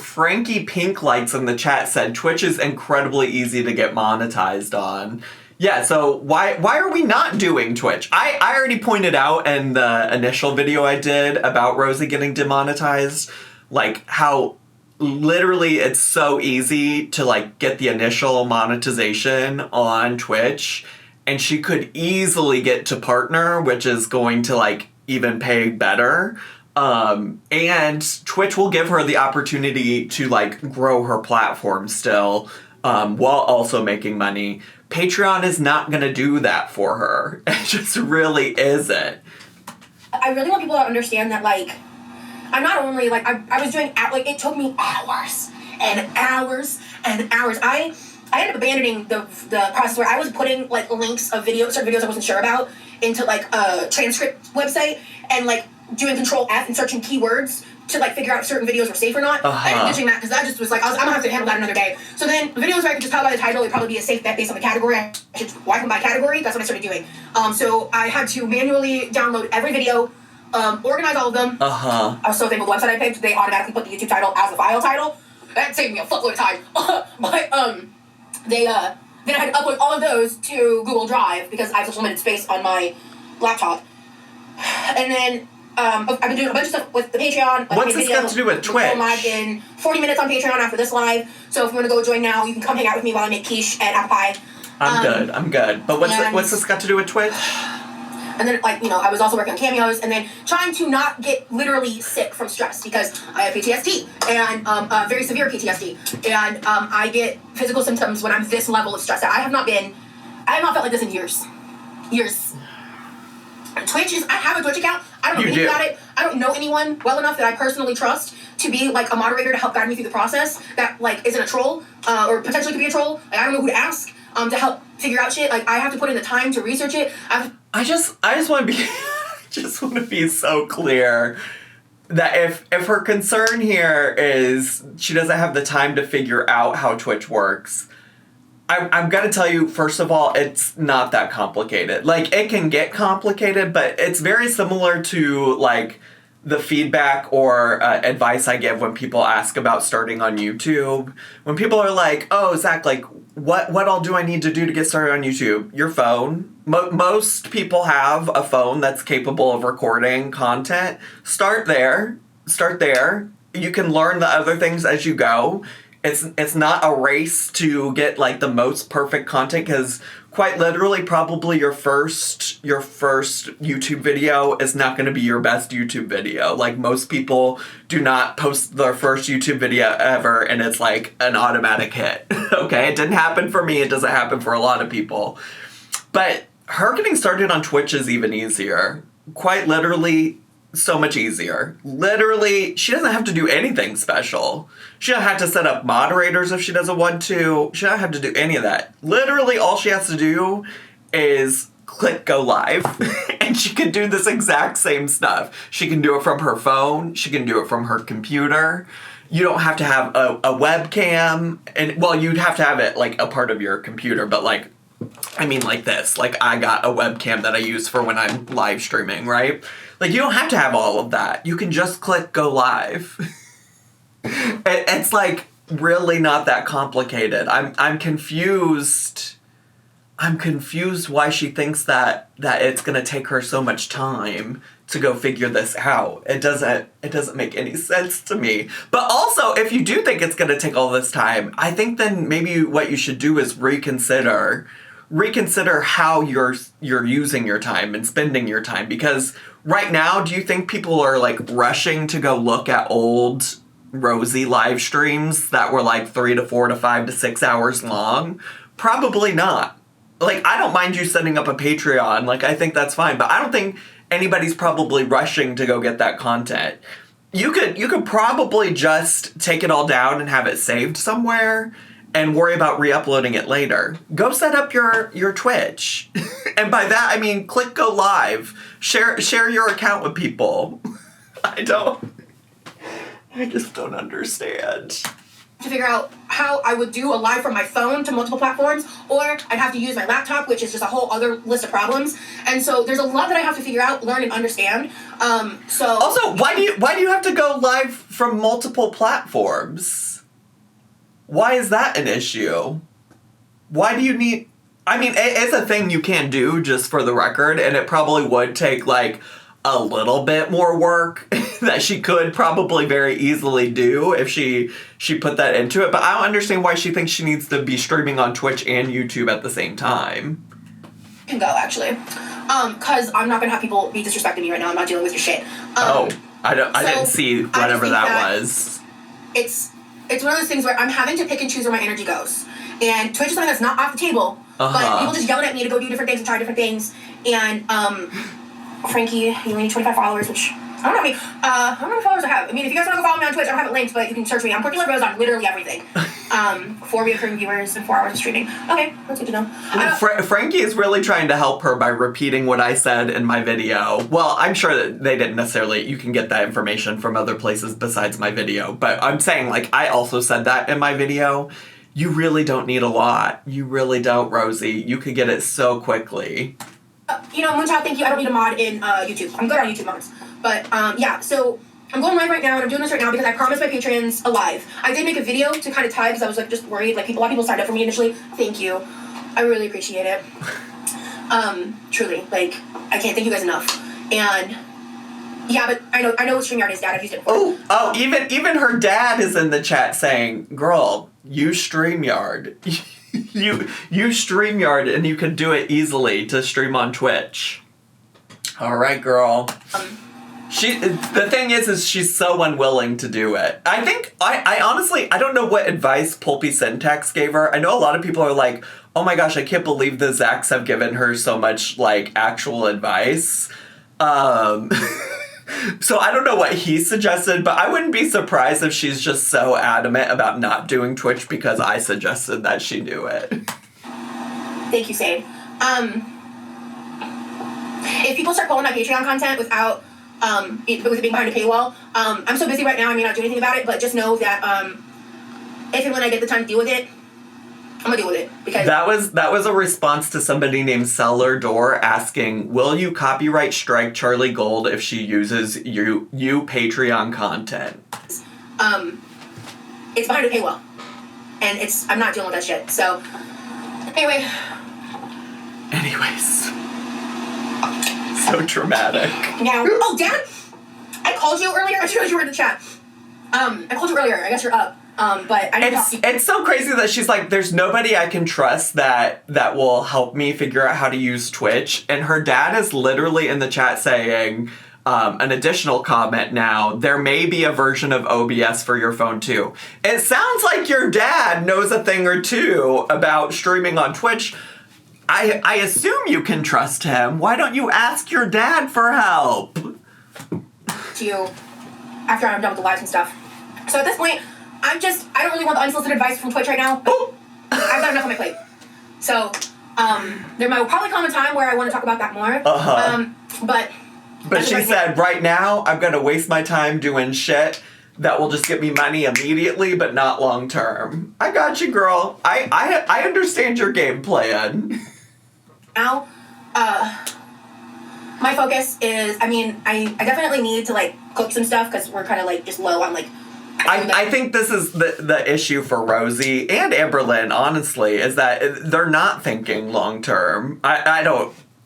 Frankie Pink Lights in the chat said Twitch is incredibly easy to get monetized on. Yeah, so why are we not doing Twitch? I already pointed out in the initial video I did about Rosie getting demonetized, like, how literally it's so easy to, like, get the initial monetization on Twitch, and she could easily get to partner, which is going to, like, even pay better. And Twitch will give her the opportunity to, like, grow her platform still, while also making money. Patreon is not going to do that for her. It just really isn't. I really want people to understand that, like, I'm not only, like, I was doing, like, it took me hours and hours and hours. I ended up abandoning the process where I was putting, like, links of videos, certain videos I wasn't sure about, into, like, a transcript website, and, like, doing Control F and searching keywords to, like, figure out if certain videos were safe or not. I ended up ditching that because that just was like, I'm gonna have to handle that another day. So then videos where I could just tell by the title would probably be a safe bet based on the category. I should wipe them by category. That's what I started doing. So I had to manually download every video, organize all of them. I was so thankful the website I picked, they automatically put the YouTube title as the file title. That saved me a fuckload of time. But then I had to upload all of those to Google Drive because I have such limited space on my laptop. And then I've been doing a bunch of stuff with the Patreon. Like, what's this got to do with Twitch? I'm live in 40 minutes on Patreon after this live. So if you want to go join now, you can come hang out with me while I make quiche and apple pie. I'm good. But what's this got to do with Twitch? And then, like, you know, I was also working on cameos and then trying to not get literally sick from stress because I have PTSD and very severe PTSD. And I get physical symptoms when I'm this level of stress. I have not felt like this in years. Twitch is, I have a Twitch account. I don't know anything about it. I don't know anyone well enough that I personally trust to be, like, a moderator to help guide me through the process that, like, isn't a troll, or potentially could be a troll. Like, I don't know who to ask to help figure out shit. Like, I have to put in the time to research it. I just want to be so clear that if her concern here is she doesn't have the time to figure out how Twitch works, I'm gonna tell you, first of all, it's not that complicated. Like, it can get complicated, but it's very similar to, like, the feedback or advice I give when people ask about starting on YouTube. When people are like, oh, Zach, like, what all do I need to do to get started on YouTube? Your phone. Most people have a phone that's capable of recording content. Start there. You can learn the other things as you go. It's not a race to get, like, the most perfect content, because quite literally probably your first YouTube video is not going to be your best YouTube video. Like, most people do not post their first YouTube video ever and it's like an automatic hit. Okay, it didn't happen for me. It doesn't happen for a lot of people. But her getting started on Twitch is even easier. Quite literally, so much easier. Literally, she doesn't have to do anything special. She doesn't have to set up moderators if she doesn't want to. She doesn't have to do any of that. Literally, all she has to do is click go live, and she can do this exact same stuff. She can do it from her phone. She can do it from her computer. You don't have to have a webcam. And, well, you'd have to have it, like, a part of your computer, but, like, I mean, like this. Like, I got a webcam that I use for when I'm live streaming, right? Like, you don't have to have all of that. You can just click go live. It's, like, really not that complicated. I'm confused. I'm confused why she thinks that it's going to take her so much time to go figure this out. It doesn't make any sense to me. But also, if you do think it's going to take all this time, I think then maybe what you should do is reconsider how you're using your time and spending your time. Because right now, do you think people are, like, rushing to go look at old Rosie live streams that were, like, 3 to 4 to 5 to 6 hours long? Probably not. Like, I don't mind you setting up a Patreon. Like, I think that's fine. But I don't think anybody's probably rushing to go get that content. You could probably just take it all down and have it saved somewhere and worry about re-uploading it later. Go set up your Twitch. And by that, I mean, click go live. Share your account with people. I just don't understand. To figure out how I would do a live from my phone to multiple platforms, or I'd have to use my laptop, which is just a whole other list of problems. And so there's a lot that I have to figure out, learn, and understand. Also, why do you have to go live from multiple platforms? Why is that an issue? Why do you need... I mean, it's a thing you can do, just for the record, and it probably would take, like, a little bit more work that she could probably very easily do if she put that into it. But I don't understand why she thinks she needs to be streaming on Twitch and YouTube at the same time. Can go, actually. Because I'm not going to have people be disrespecting me right now. I'm not dealing with your shit. I didn't see whatever that was. It's one of those things where I'm having to pick and choose where my energy goes. And Twitch is something that's not off the table. But people just yelling at me to go do different things and try different things. And, Frankie, you only need 25 followers, which, I don't know how many followers I have. I mean, if you guys want to go follow me on Twitch, I don't have it linked, but you can search me. I'm Quirky Rose on literally everything. 4 recurring viewers and 4 hours of streaming. Okay, that's good to know. Frankie is really trying to help her by repeating what I said in my video. Well, I'm sure that they didn't necessarily... You can get that information from other places besides my video. But I'm saying, like, I also said that in my video. You really don't need a lot. You really don't, Rosie. You could get it so quickly. Moonchild, thank you. I don't need a mod in YouTube. I'm good on YouTube mods. But, yeah, so I'm going live right now, and I'm doing this right now because I promised my patrons a live. I did make a video to kind of tie because I was, like, just worried. Like, a lot of people signed up for me initially. Thank you. I really appreciate it. Truly. Like, I can't thank you guys enough. And, yeah, but I know what StreamYard is, Dad. I've used it before. Oh, even her dad is in the chat saying, girl, use StreamYard. You StreamYard and you can do it easily to stream on Twitch. All right, girl. The thing is she's so unwilling to do it. I think, I honestly, I don't know what advice Pulpy Syntax gave her. I know a lot of people are like, oh my gosh, I can't believe the Zachs have given her so much, like, actual advice. So I don't know what he suggested, but I wouldn't be surprised if she's just so adamant about not doing Twitch because I suggested that she do it. Thank you, Sade. If people start pulling my Patreon content without with it being behind a paywall, I'm so busy right now I may not do anything about it, but just know that if and when I get the time to deal with it, I'm gonna deal with it because that was a response to somebody named Seller Door asking, "Will you copyright strike Charlie Gold if she uses you Patreon content?" It's behind a paywall, and I'm not dealing with that shit. So, anyways, so dramatic. Now, oh, Dad, I called you earlier. I showed you were in the chat. I called you earlier. I guess you're up. But I didn't talk to you. It's so crazy that she's like, there's nobody I can trust that will help me figure out how to use Twitch. And her dad is literally in the chat saying, an additional comment now, there may be a version of OBS for your phone too. It sounds like your dad knows a thing or two about streaming on Twitch. I assume you can trust him. Why don't you ask your dad for help? To you after I'm done with the lives and stuff. So at this point, I don't really want the unsolicited advice from Twitch right now. I've got enough on my plate. So, there might probably come a time where I want to talk about that more. But she said, right now, I'm going to waste my time doing shit that will just get me money immediately, but not long term. I got you, girl. I understand your game plan. Now, my focus is, I definitely need to, like, cook some stuff because we're kind of, like, just low on, like... I think this is the issue for Rosie and Amberlynn, honestly, is that they're not thinking long term.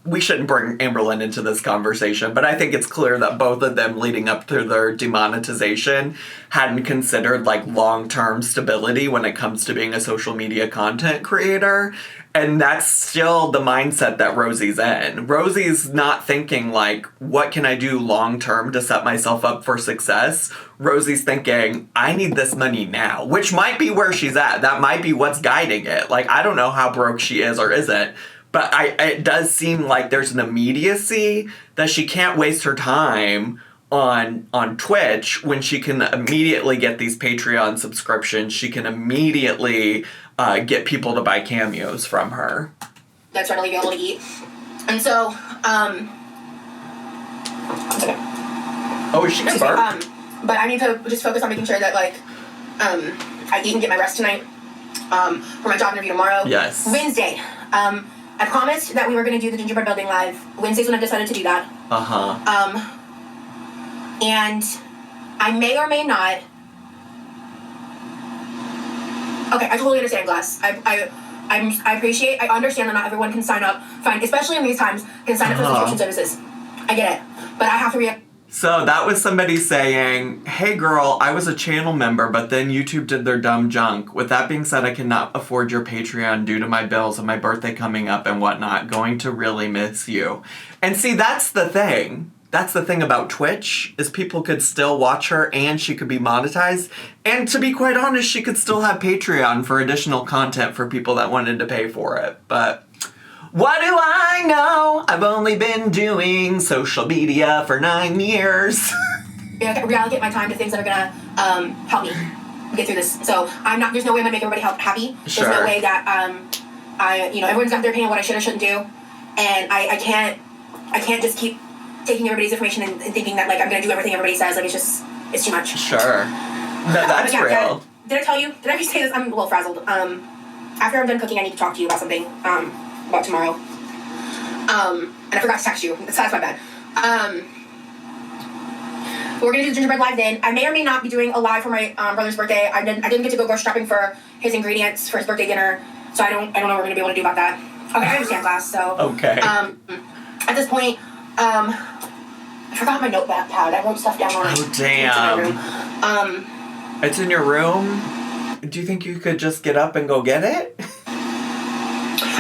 We shouldn't bring Amberlynn into this conversation, but I think it's clear that both of them leading up to their demonetization hadn't considered like long-term stability when it comes to being a social media content creator. And that's still the mindset that Rosie's in. Rosie's not thinking like, what can I do long-term to set myself up for success? Rosie's thinking, I need this money now, which might be where she's at. That might be what's guiding it. Like, I don't know how broke she is or isn't, but it does seem like there's an immediacy that she can't waste her time on Twitch when she can immediately get these Patreon subscriptions. She can immediately get people to buy cameos from her. That's readily available to eat. And so, Oh, is she gonna burp? But I need to just focus on making sure that, like, I eat and get my rest tonight for my job interview tomorrow. Yes. Wednesday. I promised that we were going to do the gingerbread building live. Wednesday's when I decided to do that. And I may or may not... Okay, I totally understand, Glass. I understand that not everyone can sign up, especially in these times, can sign up for subscription services. I get it. But I have to react. So that was somebody saying, hey girl, I was a channel member, but then YouTube did their dumb junk. With that being said, I cannot afford your Patreon due to my bills and my birthday coming up and whatnot. Going to really miss you. And see, that's the thing. That's the thing about Twitch, is people could still watch her and she could be monetized. And to be quite honest, she could still have Patreon for additional content for people that wanted to pay for it. But what do I know? I've only been doing social media for 9 years. Reallocate my time to things that are gonna help me get through this. So there's no way I'm gonna make everybody happy. Sure. There's no way that everyone's got their opinion on what I should or shouldn't do. And I can't just keep taking everybody's information and thinking that like I'm gonna do everything everybody says. Like it's too much. Sure. That's real. Did I tell you? Did I just say this? I'm a little frazzled. After I'm done cooking, I need to talk to you about something. About tomorrow. And I forgot to text you. That's my bad. We're gonna do the gingerbread live then. I may or may not be doing a live for my brother's birthday. I didn't get to go grocery shopping for his ingredients for his birthday dinner, so I don't know what we're gonna be able to do about that. Okay, I understand, Glass. So okay. At this point, I forgot my notepad pad. I wrote stuff down on it. Oh damn. It's in your room. Do you think you could just get up and go get it?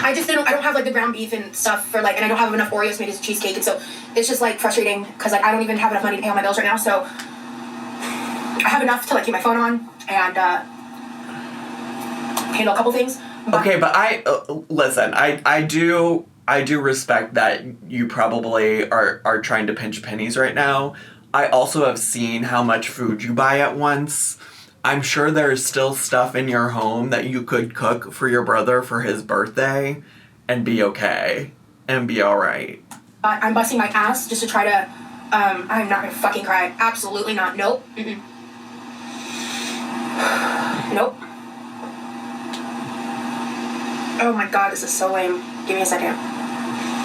I don't have like the ground beef and stuff for like, and I don't have enough Oreos to make a cheesecake, and so it's just like frustrating because like I don't even have enough money to pay all my bills right now. So I have enough to like keep my phone on and handle a couple things. Okay, but listen. I do respect that you probably are trying to pinch pennies right now. I also have seen how much food you buy at once. I'm sure there's still stuff in your home that you could cook for your brother for his birthday and be okay and be all right. I'm busting my ass just to try to, I'm not gonna fucking cry. Absolutely not. Nope. Mm-mm. Nope. Oh my god, this is so lame. Give me a second.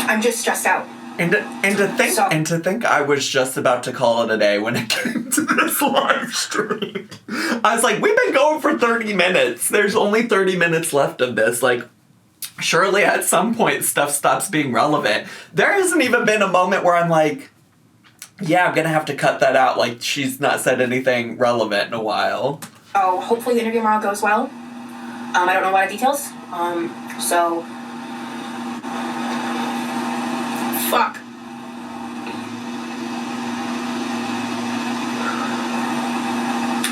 I'm just stressed out. And to think I was just about to call it a day when it came to this live stream. I was like, we've been going for 30 minutes. There's only 30 minutes left of this. Like, surely at some point stuff stops being relevant. There hasn't even been a moment where I'm like, yeah, I'm gonna have to cut that out. Like, she's not said anything relevant in a while. Oh, hopefully the interview tomorrow goes well. I don't know a lot of details. So... Fuck.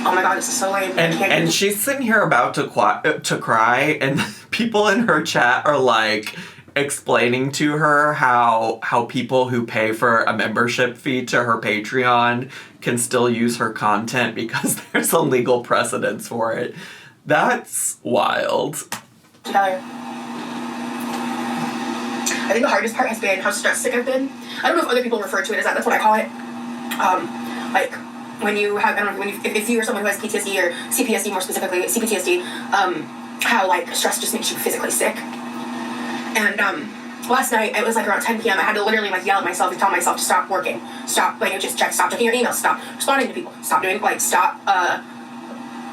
Oh my god, this is so lame. And she's sitting here about to cry, and people in her chat are like explaining to her how people who pay for a membership fee to her Patreon can still use her content because there's a legal precedence for it. That's wild. Together. I think the hardest part has been how stressed sick I've been. I don't know if other people refer to it as that. That's what I call it. Like when you have, I don't know, if you are someone who has PTSD or CPSD, more specifically CPTSD, how like stress just makes you physically sick. And last night it was like around 10 p.m. I had to literally like yell at myself and tell myself to stop working, stop like just check, stop checking your emails, stop responding to people, stop doing like stop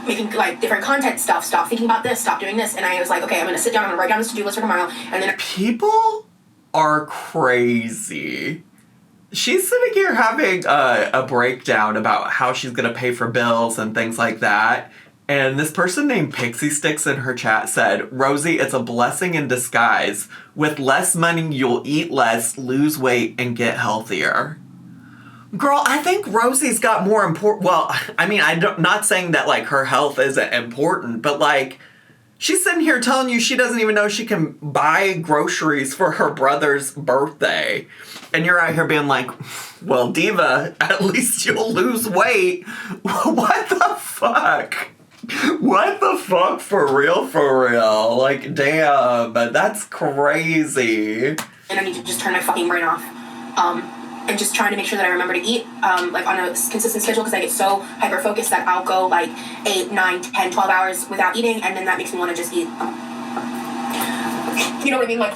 making like different content stuff, stop thinking about this, stop doing this. And I was like, okay, I'm gonna sit down, I'm gonna write down this to-do list for tomorrow, and then people are crazy. She's sitting here having a breakdown about how she's gonna pay for bills and things like that. And this person named Pixie Sticks in her chat said, Rosie, it's a blessing in disguise. With less money, you'll eat less, lose weight, and get healthier. Girl, I think Rosie's got more important... Well, I mean, not saying that, like, her health isn't important, but, like, she's sitting here telling you she doesn't even know she can buy groceries for her brother's birthday. And you're out here being like, well, Diva, at least you'll lose weight. What the fuck? What the fuck, for real? Like, damn, that's crazy. And I need to just turn my fucking brain off. And just trying to make sure that I remember to eat, like, on a consistent schedule, because I get so hyper-focused that I'll go, like, 8, 9, 10, 12 hours without eating, and then that makes me want to just eat. You know what I mean? Like,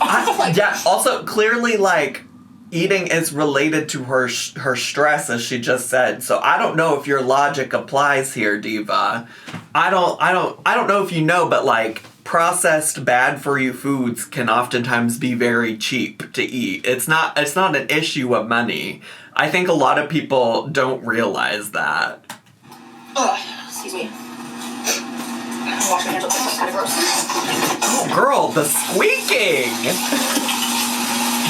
yeah, also, clearly, like, eating is related to her stress, as she just said. So I don't know if your logic applies here, Diva. I don't know if you know, but like processed bad for you foods can oftentimes be very cheap to eat. It's not an issue of money. I think a lot of people don't realize that. Excuse me. Wash my hands with this, kind of gross. Oh, girl, the squeaking!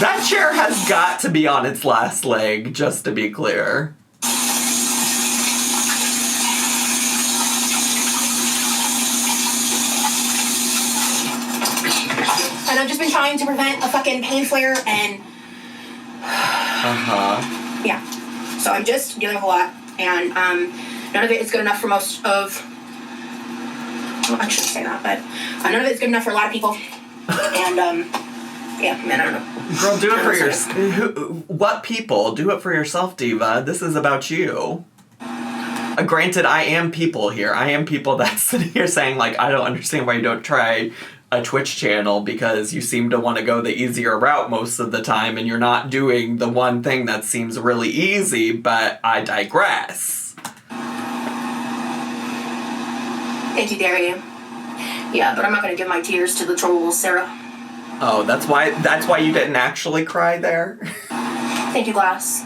That chair has got to be on its last leg, just to be clear. And I've just been trying to prevent a fucking pain flare and... Yeah. So I'm just dealing with a lot. And none of it is good enough for most of... Well, I shouldn't say that, but none of it is good enough for a lot of people. And, yeah, man, I don't know. Girl, do it for yourself. What people? Do it for yourself, Diva. This is about you. Granted, I am people here. I am people that's sitting here saying, like, I don't understand why you don't try a Twitch channel, because you seem to want to go the easier route most of the time, and you're not doing the one thing that seems really easy, but I digress. Thank you, Derry. Yeah, but I'm not going to give my tears to the trolls, Sarah. Oh, that's why you didn't actually cry there? Thank you, Glass.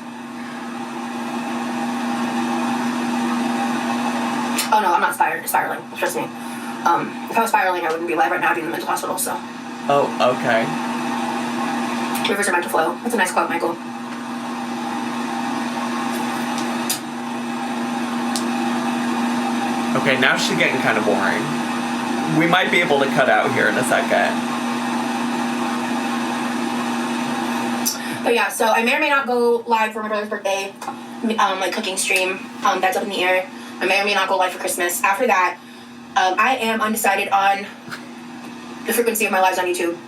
Oh no, I'm not spiraling. Trust me. If I was spiraling, I wouldn't be alive right now. I'd be in the mental hospital, so. Oh, okay. Rivers are meant to flow. That's a nice quote, Michael. Okay, now she's getting kind of boring. We might be able to cut out here in a second. But yeah, so I may or may not go live for my brother's birthday, like cooking stream. That's up in the air. I may or may not go live for Christmas. After that, I am undecided on the frequency of my lives on YouTube.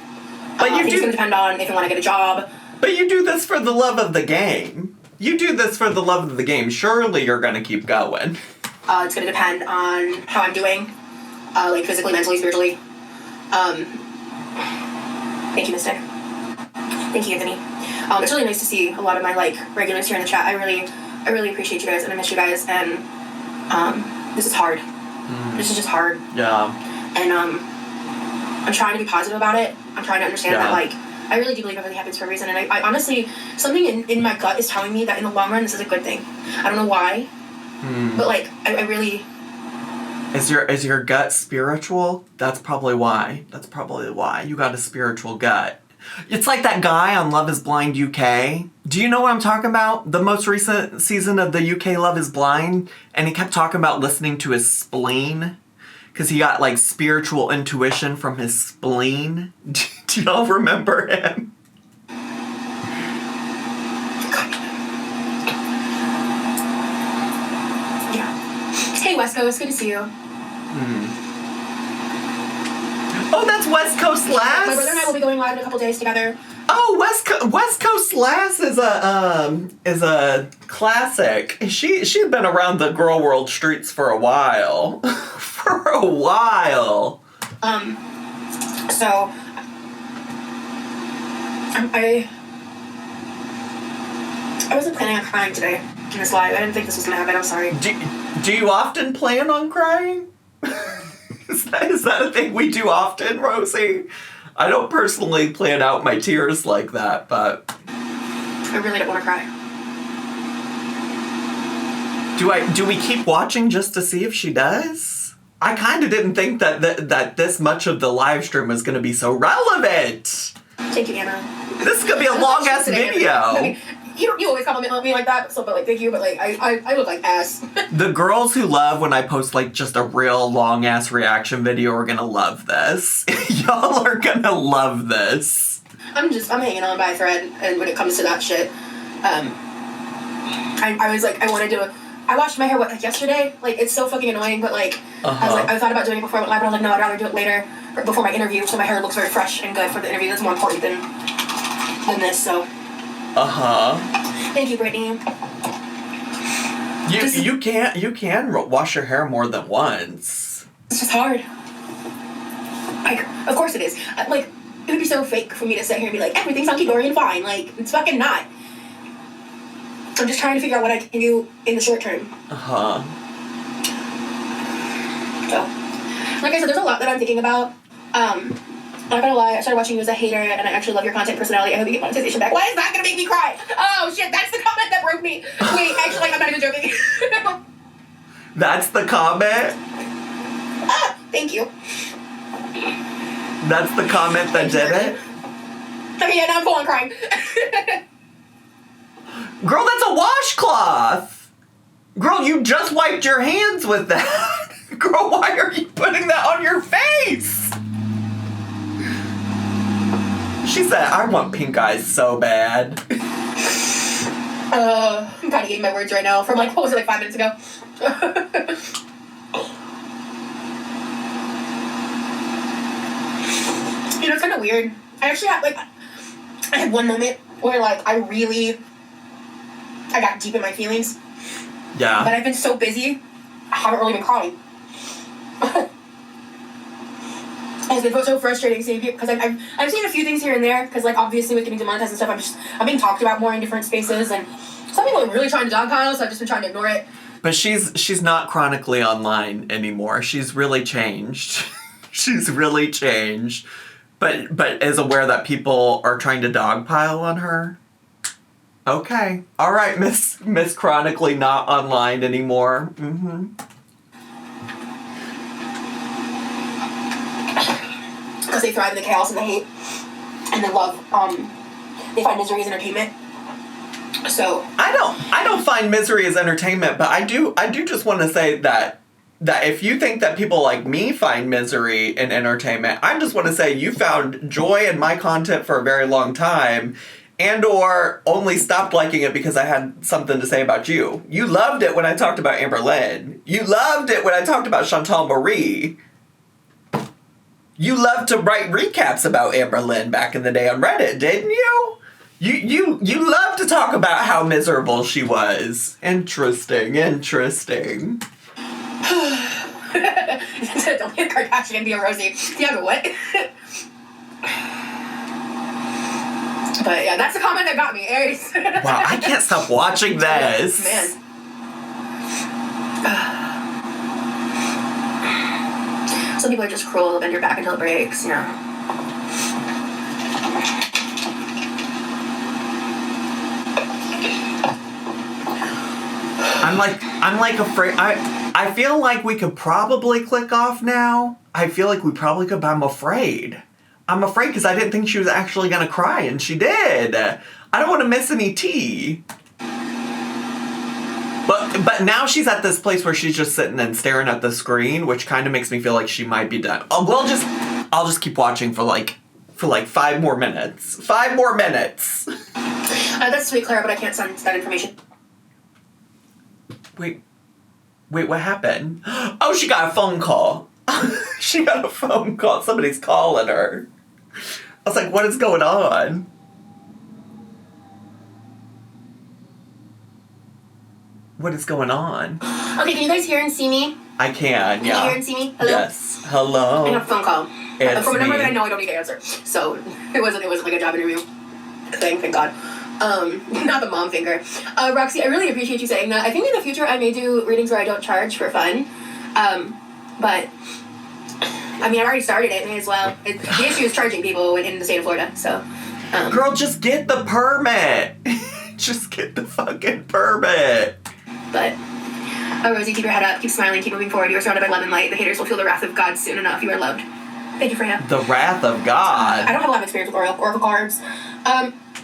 But I think it's going to depend on if I want to get a job. But you do this for the love of the game. You do this for the love of the game. Surely you're going to keep going. It's going to depend on how I'm doing, like physically, mentally, spiritually. Thank you, Mystic. Thank you, Anthony. It's really nice to see a lot of my regulars here in the chat. I really appreciate you guys, and I miss you guys. And this is hard. This is just hard. Yeah. And I'm trying to be positive about it. I'm trying to understand that I really do believe everything happens for a reason. And I honestly, something in my gut is telling me that in the long run this is a good thing. I don't know why, but I really. Is your gut spiritual? That's probably why. You got a spiritual gut. It's like that guy on Love is Blind UK. Do you know what I'm talking about? The most recent season of the UK Love is Blind, and he kept talking about listening to his spleen because he got spiritual intuition from his spleen. Do y'all remember him? Yeah. Hey, West Coast, good to see you. Oh, that's West Coast Lass. My brother and I will be going live in a couple days together. Oh, West Coast Lass is a classic. She'd been around the girl world streets for a while. So I wasn't planning on crying today in this live. I didn't think this was gonna happen. I'm sorry. Do you often plan on crying? Is that a thing we do often, Rosie? I don't personally plan out my tears like that, but I really don't want to cry. Do we keep watching just to see if she does? I kind of didn't think that this much of the live stream was going to be so relevant. Thank you, Anna. This is going to be a long ass video. I mean, you always compliment me like that, so thank you, but I look like ass. The girls who love when I post just a real long ass reaction video are gonna love this. Y'all are gonna love this. I'm hanging on by a thread, and when it comes to that shit, I washed my hair yesterday. It's so fucking annoying, but I thought about doing it before I went live, but I was like, no, I'd rather do it later or before my interview, so my hair looks very fresh and good for the interview. That's more important than this. So. Thank you, Brittany. You can wash your hair more than once. It's just hard. Of course it is. It would be so fake for me to sit here and be like, everything's hunky-dory and fine. It's fucking not. I'm just trying to figure out what I can do in the short term. So, like I said, there's a lot that I'm thinking about. I'm not gonna lie, I started watching you as a hater, and I actually love your content personality. I hope you get monetization back. Why is that gonna make me cry? Oh shit, that's the comment that broke me. Wait, actually, I'm not even joking. That's the comment? Thank you. That's the comment that did it? Okay, yeah, now I'm full on crying. Girl, that's a washcloth! Girl, you just wiped your hands with that. Girl, why are you putting that on your face? She said, I want pink eyes so bad. I'm kind of getting my words right now from what was it, 5 minutes ago? It's kind of weird. I actually had, I had one moment where, I got deep in my feelings. Yeah. But I've been so busy, I haven't really been crying. It's been so frustrating seeing people, because I've seen a few things here and there, because obviously with getting demonetized and stuff, I'm being talked about more in different spaces, and some people are really trying to dogpile, so I've just been trying to ignore it. But she's not chronically online anymore. She's really changed. She's really changed. But is aware that people are trying to dogpile on her. Okay. All right, Miss Chronically not online anymore. Because they thrive in the chaos and the hate, and they love. They find misery as entertainment. So I don't find misery as entertainment, but I do just want to say that if you think that people like me find misery in entertainment, I just want to say you found joy in my content for a very long time, and or only stopped liking it because I had something to say about you. You loved it when I talked about Amber Lynn. You loved it when I talked about Chantal Marie. You loved to write recaps about Amber Lynn back in the day on Reddit, didn't you? You loved to talk about how miserable she was. Interesting. Don't be a Kardashian, be a Rosie. Yeah, but what? But yeah, that's the comment that got me, Aries. Wow, I can't stop watching this. Man. Some people are just cruel. They'll bend your back until it breaks, you know. I'm like afraid. I feel like we could probably click off now. I feel like we probably could, but I'm afraid. I'm afraid because I didn't think she was actually going to cry, and she did. I don't want to miss any tea. But now she's at this place where she's just sitting and staring at the screen, which kind of makes me feel like she might be done. Oh, I'll just keep watching for like 5 more minutes. 5 more minutes. That's sweet, Clara, but I can't send that information. Wait, what happened? Oh, she got a phone call. She got a phone call. Somebody's calling her. I was like, what is going on? What is going on? Okay, can you guys hear and see me? I can, yeah. Can you hear and see me? Hello? Yes. Hello. I got a phone call. It's from a number me. that I know I don't need to answer. So it wasn't like a job interview thing, thank God. Not the mom finger. Roxy, I really appreciate you saying that. I think in the future I may do readings where I don't charge for fun. But I mean, I've already started it, may as well. The issue is charging people in the state of Florida, so. Girl, just get the permit. Just get the fucking permit. But, Rosie, keep your head up, keep smiling, keep moving forward. You are surrounded by love and light. The haters will feel the wrath of God soon enough. You are loved. Thank you, Freya. The wrath of God. I don't have a lot of experience with oracle cards.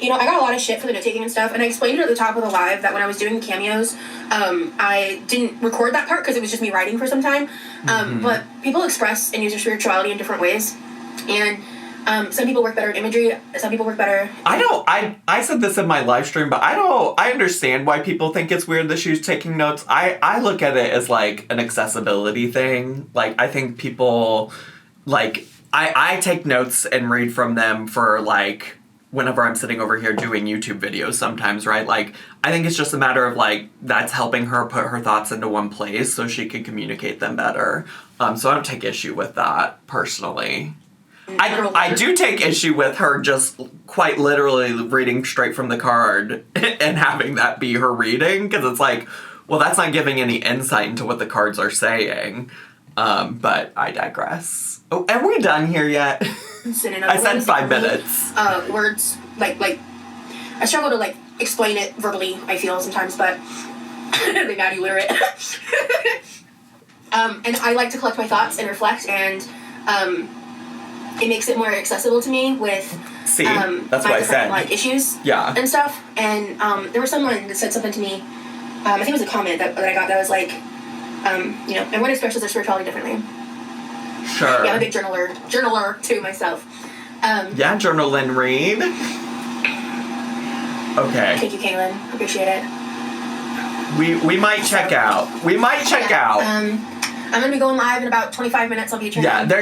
You know, I got a lot of shit for the note-taking and stuff, and I explained it at the top of the live that when I was doing the cameos, I didn't record that part because it was just me writing for some time. But people express and use their spirituality in different ways. And some people work better at imagery, some people work better... I said this in my live stream, but I understand why people think it's weird that she was taking notes. I look at it as, like, an accessibility thing. Like, I think people, like, I take notes and read from them for, like... whenever I'm sitting over here doing YouTube videos sometimes, right? Like, I think it's just a matter of, like, that's helping her put her thoughts into one place so she can communicate them better. So I don't take issue with that, personally. I do take issue with her just quite literally reading straight from the card and having that be her reading, because it's like, well, that's not giving any insight into what the cards are saying. But I digress. Oh, are we done here yet? I said 5 minutes. Words, like, I struggle to, like, explain it verbally, I feel, sometimes, but they got illiterate. And I like to collect my thoughts and reflect, and, it makes it more accessible to me with, See, that's what I said. Like, issues. Yeah. And stuff, and, there was someone that said something to me, I think it was a comment that I got that was like, you know, everyone expresses their spirituality differently. Sure. Yeah, I'm a big journaler too myself. Yeah, journalin' read. Okay. Thank you, Kaylin. Appreciate it. We might check out. We might check out. I'm gonna be going live in about 25 minutes. I'll be turning. Yeah, there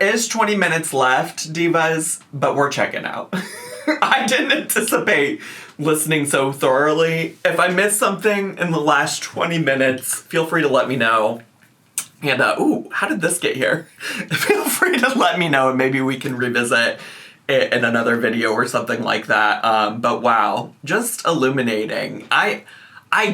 is 20 minutes left, divas, but we're checking out. I didn't anticipate listening so thoroughly. If I missed something in the last 20 minutes, feel free to let me know. And, how did this get here? Feel free to let me know, and maybe we can revisit it in another video or something like that. But wow, just illuminating. I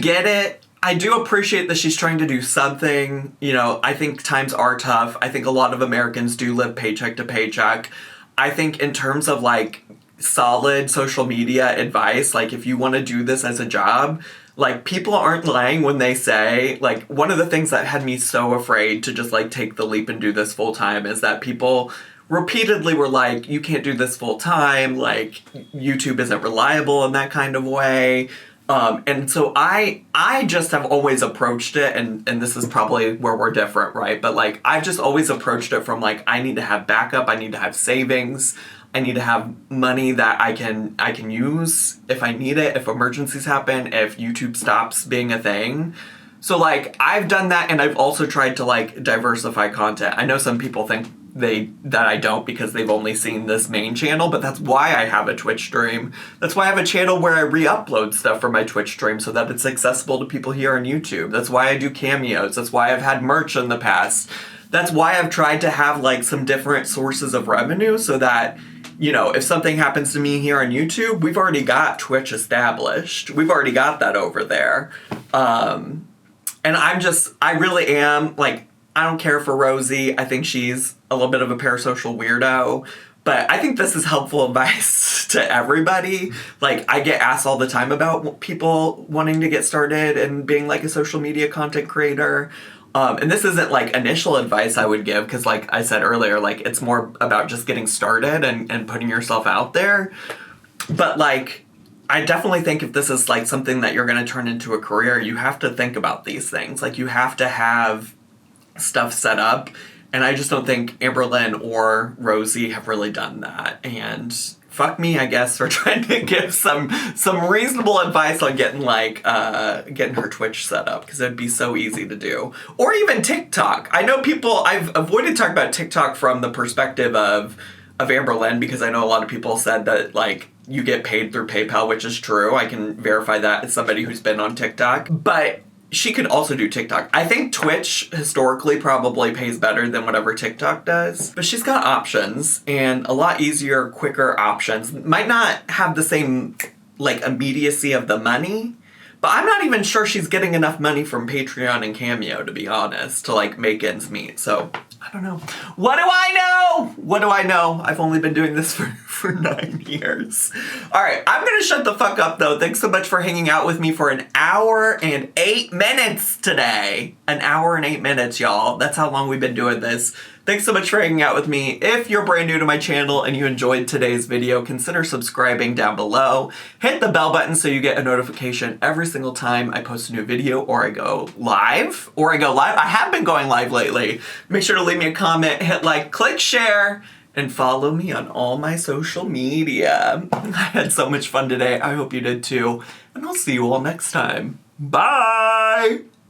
get it. I do appreciate that she's trying to do something. You know, I think times are tough. I think a lot of Americans do live paycheck to paycheck. I think in terms of, like, solid social media advice, like, if you want to do this as a job... like, people aren't lying when they say, like, one of the things that had me so afraid to just, like, take the leap and do this full time is that people repeatedly were like, you can't do this full time, like, YouTube isn't reliable in that kind of way. And so I just have always approached it, and this is probably where we're different, right? But, like, I've just always approached it from, like, I need to have backup, I need to have savings, I need to have money that I can use if I need it, if emergencies happen, if YouTube stops being a thing. So, like, I've done that, and I've also tried to, like, diversify content. I know some people think that I don't because they've only seen this main channel, but that's why I have a Twitch stream. That's why I have a channel where I re-upload stuff from my Twitch stream so that it's accessible to people here on YouTube. That's why I do cameos. That's why I've had merch in the past. That's why I've tried to have like some different sources of revenue so that, you know, if something happens to me here on YouTube, we've already got Twitch established. We've already got that over there. And I really am, like, I don't care for Rosie. I think she's a little bit of a parasocial weirdo. But I think this is helpful advice to everybody. Like, I get asked all the time about people wanting to get started and being, like, a social media content creator. And this isn't, like, initial advice I would give, because, like I said earlier, like, it's more about just getting started and putting yourself out there. But, like, I definitely think if this is, like, something that you're going to turn into a career, you have to think about these things. Like, you have to have stuff set up. And I just don't think Amberlynn or Rosie have really done that. And fuck me, I guess, for trying to give some reasonable advice on getting getting her Twitch set up, because it'd be so easy to do. Or even TikTok. I know I've avoided talking about TikTok from the perspective of Amberlynn, because I know a lot of people said that, like, you get paid through PayPal, which is true. I can verify that as somebody who's been on TikTok. But she could also do TikTok. I think Twitch historically probably pays better than whatever TikTok does. But she's got options, and a lot easier, quicker options. Might not have the same, like, immediacy of the money, but I'm not even sure she's getting enough money from Patreon and Cameo, to be honest, to, like, make ends meet. So, I don't know. What do I know? What do I know? I've only been doing this for 9 years. All right, I'm going to shut the fuck up, though. Thanks so much for hanging out with me for an hour and 8 minutes today. An hour and 8 minutes, y'all. That's how long we've been doing this. Thanks so much for hanging out with me. If you're brand new to my channel and you enjoyed today's video, consider subscribing down below. Hit the bell button so you get a notification every single time I post a new video or I go live. I have been going live lately. Make sure to leave me a comment, hit like, click share, and follow me on all my social media. I had so much fun today. I hope you did too. And I'll see you all next time. Bye!